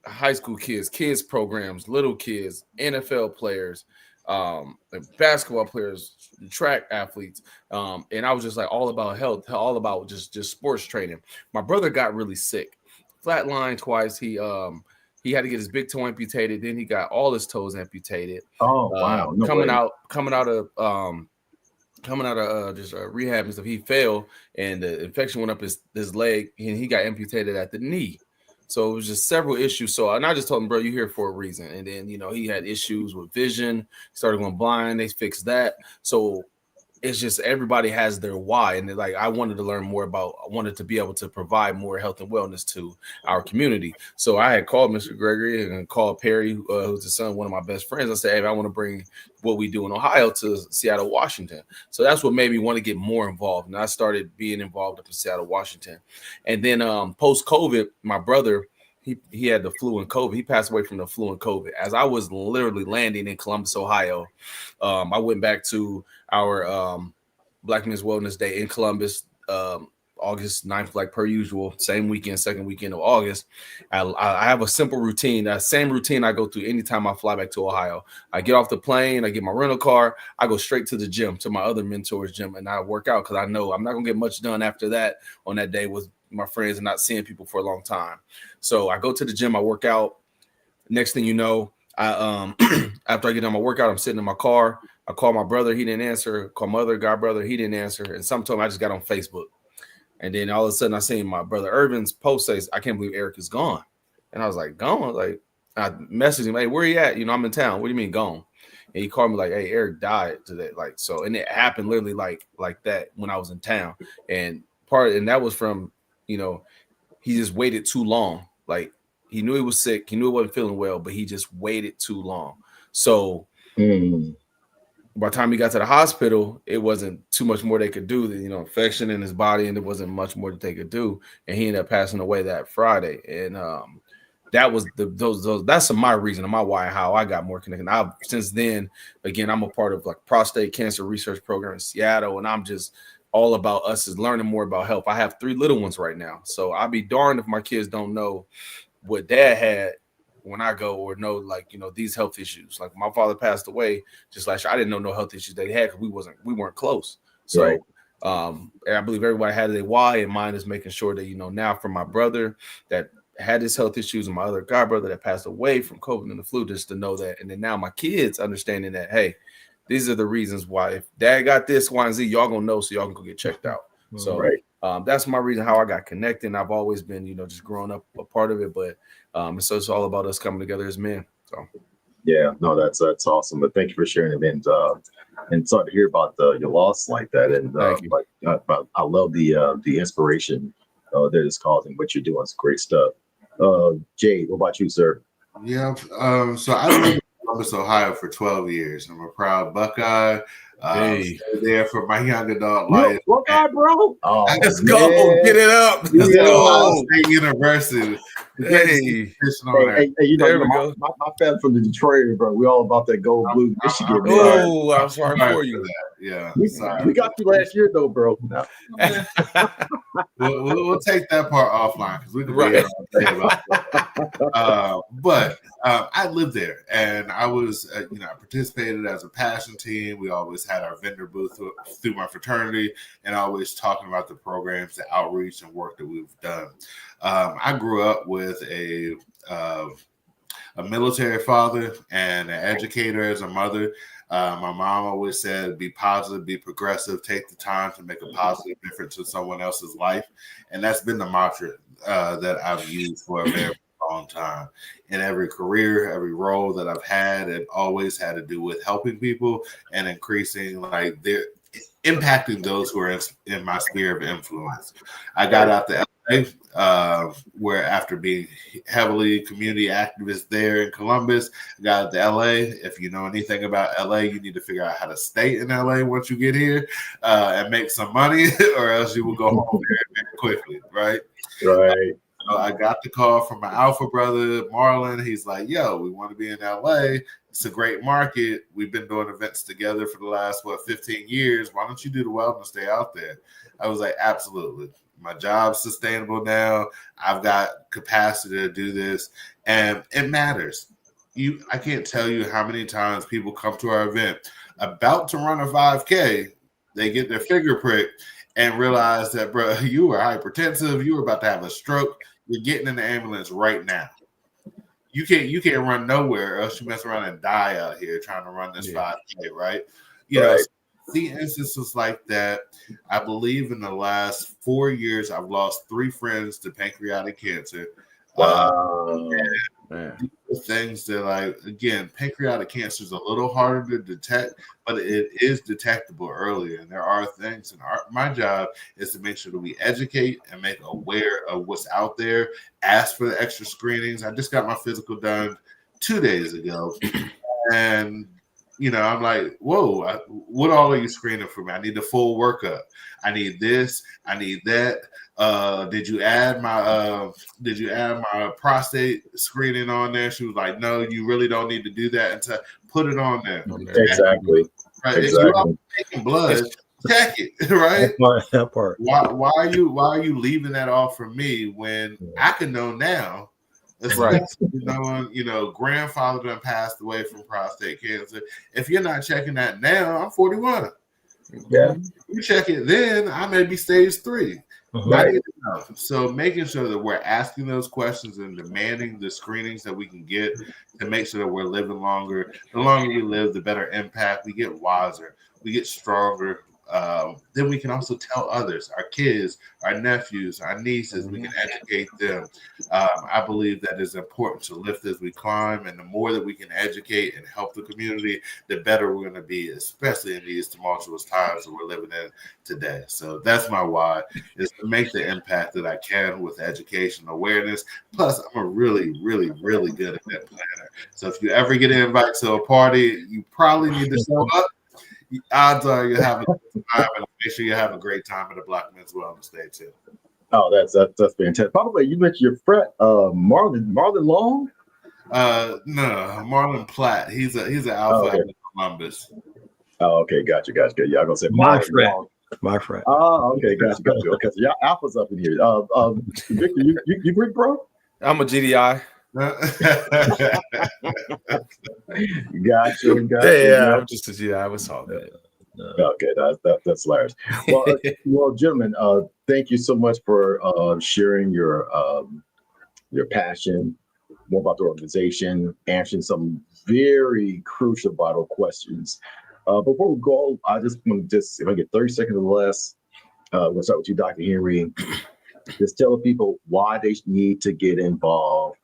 high school kids programs, little kids, NFL players, basketball players, track athletes. And I was just like all about health, all about just sports training. My brother got really sick, flatlined twice. He had to get his big toe amputated. Then he got all his toes amputated. Oh, wow. No coming out of just rehab and stuff, he fell and the infection went up his leg and he got amputated at the knee. So it was just several issues. So, and I just told him, bro, you're here for a reason. And then, he had issues with vision, started going blind. They fixed that. So it's just everybody has their why. And like, I wanted to learn more I wanted to be able to provide more health and wellness to our community. So I had called Mr. Gregory and called Perry, who's the son of one of my best friends. I said, hey, I want to bring what we do in Ohio to Seattle, Washington. So that's what made me want to get more involved. And I started being involved up in Seattle, Washington. And then post-COVID, my brother, he had the flu and COVID. He passed away from the flu and COVID. As I was literally landing in Columbus, Ohio, I went back to our Black Men's Wellness Day in Columbus, August 9th, like per usual, same weekend, second weekend of August. I have a simple routine, that same routine I go through anytime I fly back to Ohio. I get off the plane, I get my rental car, I go straight to the gym, to my other mentor's gym, and I work out because I know I'm not going to get much done after that on that day with my friends and not seeing people for a long time. So I go to the gym, I work out. Next thing you know, I after I get done my workout, I'm sitting in my car. I call my brother, he didn't answer. Call my other god brother, he didn't answer. And sometime I just got on Facebook. And then all of a sudden I seen my brother Irvin's post says, I can't believe Eric is gone. And I was like, gone? I messaged him, hey, where you at? I'm in town. What do you mean gone? And he called me like, hey, Eric died today. Like, so, and it happened literally like that when I was in town. And that was from, he just waited too long. Like, he knew he was sick. He knew he wasn't feeling well, but he just waited too long. So by the time he got to the hospital, it wasn't too much more they could do. Infection in his body, and there wasn't much more that they could do. And he ended up passing away that Friday. And that was that's my reason and my why and how I got more connected. Since then, again, I'm a part of like prostate cancer research program in Seattle, and I'm just all about us is learning more about health. I have 3 little ones right now, so I'll be darned if my kids don't know what dad had when I go, or know these health issues. Like my father passed away just last year. I didn't know no health issues they had because we weren't close. So Right. And I believe everybody had their why, and mine is making sure that now for my brother that had his health issues and my other god brother that passed away from COVID and the flu, just to know that. And then now my kids understanding that, hey, these are the reasons why if dad got this, Y, and Z, y'all gonna know, so y'all can go get checked out. So that's my reason how I got connected. And I've always been, just growing up a part of it. But so it's all about us coming together as men. So yeah, no, that's awesome. But thank you for sharing it. And sorry to hear about your loss like that. And but I love the inspiration that is causing what you're doing. It's great stuff. Jade, what about you, sir? Yeah. So I lived in Columbus, Ohio for 12 years. I'm a proud Buckeye. Stayed there for my young adult life. Buckeye, bro. Oh, let's go. Get it up. Let's go. Ohio State University. Hey, my family from the Detroit, bro. We all about that gold blue Michigan. I'm sorry for you. Yeah, we got you last year though, bro. No. we'll take that part offline because we can be about that. But I lived there, and I was, I participated as a passion team. We always had our vendor booth through my fraternity, and always talking about the programs, the outreach, and work that we've done. I grew up with a military father and an educator as a mother. My mom always said, be positive, be progressive, take the time to make a positive difference in someone else's life. And that's been the mantra that I've used for a very long time. In every career, every role that I've had, it always had to do with helping people and increasing impacting those who are in my sphere of influence. I got out to LA, where after being heavily community activist there in Columbus, I got out to LA. If you know anything about LA, you need to figure out how to stay in LA once you get here and make some money, or else you will go home very, very quickly, right? Right. So I got the call from my alpha brother, Marlon. He's like, yo, we want to be in LA. It's a great market. We've been doing events together for the last, 15 years. Why don't you do the wellness stay out there? I was like, absolutely. My job's sustainable now. I've got capacity to do this. And it matters. I can't tell you how many times people come to our event about to run a 5K. They get their finger pricked and realize that, bro, you were hypertensive. You were about to have a stroke. You're getting in the ambulance right now. You can't run nowhere, or else you mess around and die out here trying to run this 5K, right? You know, see instances like that. I believe in the last 4 years, I've lost 3 friends to pancreatic cancer. Wow. Things that, like, again, pancreatic cancer is a little harder to detect, but it is detectable earlier. And there are things, and my job is to make sure that we educate and make aware of what's out there. Ask for the extra screenings. I just got my physical done 2 days ago, and I'm like, whoa, what all are you screening for me? I need the full workup. I need this. I need that. Did you add my prostate screening on there? She was like, no, you really don't need to do that until put it on there. Exactly. Right. If you're taking blood, check it, right? That part. Why are you leaving that off for me when I can know now? Right. Knowing, grandfather done passed away from prostate cancer. If you're not checking that now, I'm 41. Yeah. You check it then, I may be stage 3. Right. So making sure that we're asking those questions and demanding the screenings that we can get to make sure that we're living longer. The longer we live, the better impact. We get wiser. We get stronger. then we can also tell others, our kids, our nephews, our nieces, we can educate them. I believe that is important to lift as we climb, and the more that we can educate and help the community, the better we're going to be, especially in these tumultuous times that we're living in today. So that's my why, is to make the impact that I can with education, awareness. Plus, I'm a really, really, really good event planner. So if you ever get an invite to a party, you probably need to show up. Odds are you have a good time, and make sure you have a great time at the Black Men's Wellness Day too. Oh, that's fantastic. By the way, you mentioned your friend Marlon Long. No, Marlon Platt. He's an alpha out of Columbus. Oh, okay, gotcha. Y'all gonna say My Marlon friend. Long. My friend. Oh, okay, gotcha. Okay, so y'all alphas up in here. Victor, you Greek, bro? I'm a GDI. Gotcha. Yeah, I'm just a GDI. I was all good. Okay, that's hilarious. Well, gentlemen, thank you so much for sharing your passion, more about the organization, answering some very crucial, vital questions. Before we go, I just want to if I get 30 seconds or less, we'll start with you, Dr. Henry. Just tell people why they need to get involved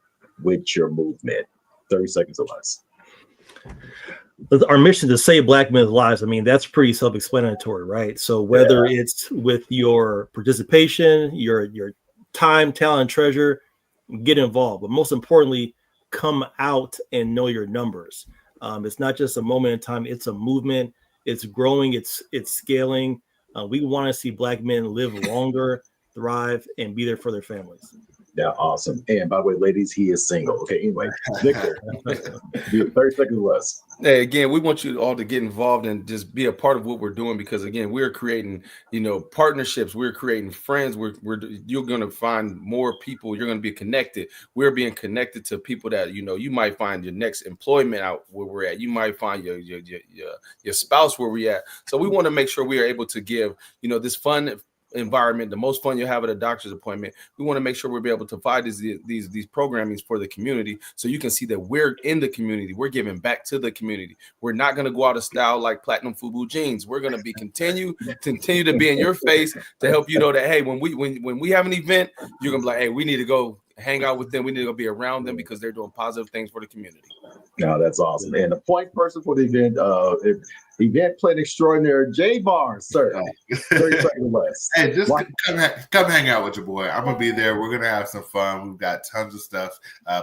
with your movement. 30 seconds or less. Our mission to save Black men's lives, I mean, that's pretty self-explanatory, right? So whether it's with your participation, your time, talent, treasure, get involved. But most importantly, come out and know your numbers. It's not just a moment in time, it's a movement. It's growing, it's scaling. We want to see Black men live longer, thrive, and be there for their families. Yeah, awesome. And by the way, ladies, he is single. Okay, anyway, Victor, 30 seconds less. Hey, again, we want you all to get involved and just be a part of what we're doing, because again, we're creating, partnerships. We're creating friends. You're going to find more people. You're going to be connected. We're being connected to people that, you might find your next employment out where we're at. You might find your spouse where we're at. So we want to make sure we are able to give, this fun environment, the most fun you have at a doctor's appointment. We want to make sure we'll be able to provide these programmings for the community, so you can see that we're in the community. We're giving back to the community. We're not going to go out of style like platinum FUBU jeans. We're going to be continue to be in your face to help you know that, hey, when we have an event, you're going to be like, hey, we need to go hang out with them. We need to go be around them because they're doing positive things for the community. No, that's awesome. And the point person for the event, event plan extraordinary, Jhade Barnes, sir. 30 seconds less. Hey, just come hang out with your boy. I'm gonna be there. We're gonna have some fun. We've got tons of stuff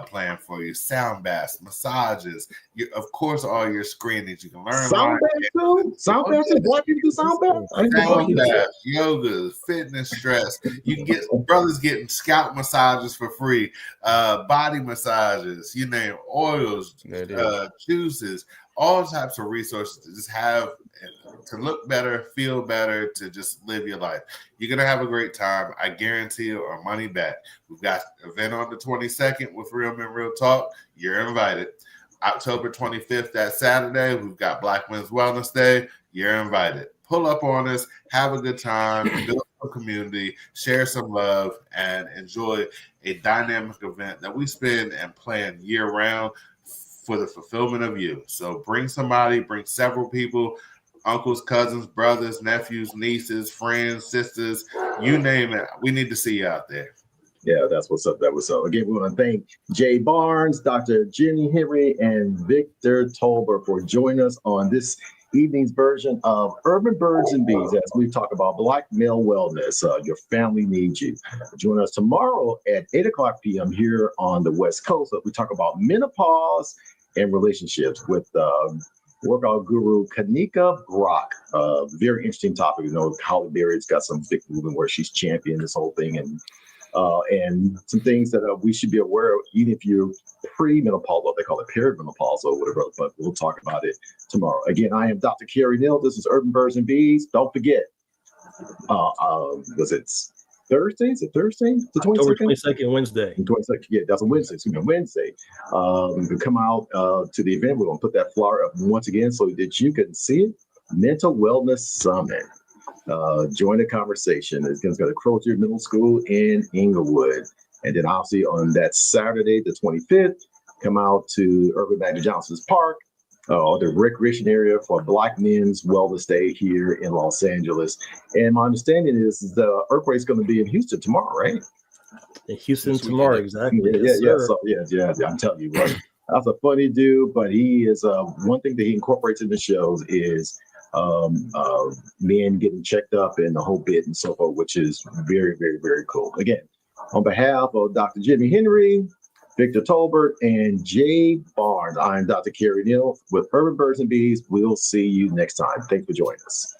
planned for you. Sound baths, massages, of course, all your screenings. You can learn. Sound baths too. Sound baths. Black people do sound baths. Sound baths, yogas, fitness, stress. You can get brothers getting scalp massages for free, body massages. You name oils, juices, all types of resources to just have to look better, feel better, to just live your life. You're gonna have a great time. I guarantee you our money back. We've got an event on the 22nd with Real Men Real Talk. You're invited. October 25th, that Saturday, we've got Black Men's Wellness Day. You're invited. Pull up on us, have a good time, build a community, share some love, and enjoy a dynamic event that we spend and plan year round for the fulfillment of you. So bring somebody, bring several people, uncles, cousins, brothers, nephews, nieces, friends, sisters, you name it. We need to see you out there. Yeah, that's what's up. Again, we want to thank Jhade Barnes, Dr. Jenny Henry, and Victor Tolbert for joining us on this evening's version of Urban Birds and Bees, as we talk about Black male wellness. Your family needs you. Join us tomorrow at 8:00 p.m. here on the West Coast. We talk about menopause and relationships with workout guru Kanika Brock. Very interesting topic. Holly Berry's got some big movement where she's championing this whole thing, and some things that we should be aware of, even if you're pre-menopause, what they call it perimenopause or whatever, but we'll talk about it tomorrow. Again, I am Dr. Kerry Neal. This is Urban Birds and Bees. Don't forget, was it Thursday? Is it Thursday? The 22nd? October 22nd, Wednesday. 22nd, yeah, that's a Wednesday. Excuse me, Wednesday. You can come out to the event. We're going to put that flyer up once again so that you can see it. Mental Wellness Summit. Join the conversation. It's going to go to Crozier Middle School in Inglewood. And then obviously on that Saturday, the 25th, come out to Urban Magna Johnson's Park the recreation area for Black men's wellness day here in Los Angeles. And my understanding is the Earthquake is going to be in Houston tomorrow, right? In Houston tomorrow, exactly. Yeah, Yes, yeah, sir. so, yeah. I'm telling you what, that's a funny dude, but he is one thing that he incorporates in the shows is men getting checked up and the whole bit and so forth, which is very, very, very cool. Again, on behalf of Dr. Jimmy Henry, Victor Tolbert, and Jhade Barnes, I'm Dr. Kerry Neal with Urban Birds and Bees. We'll see you next time. Thanks for joining us.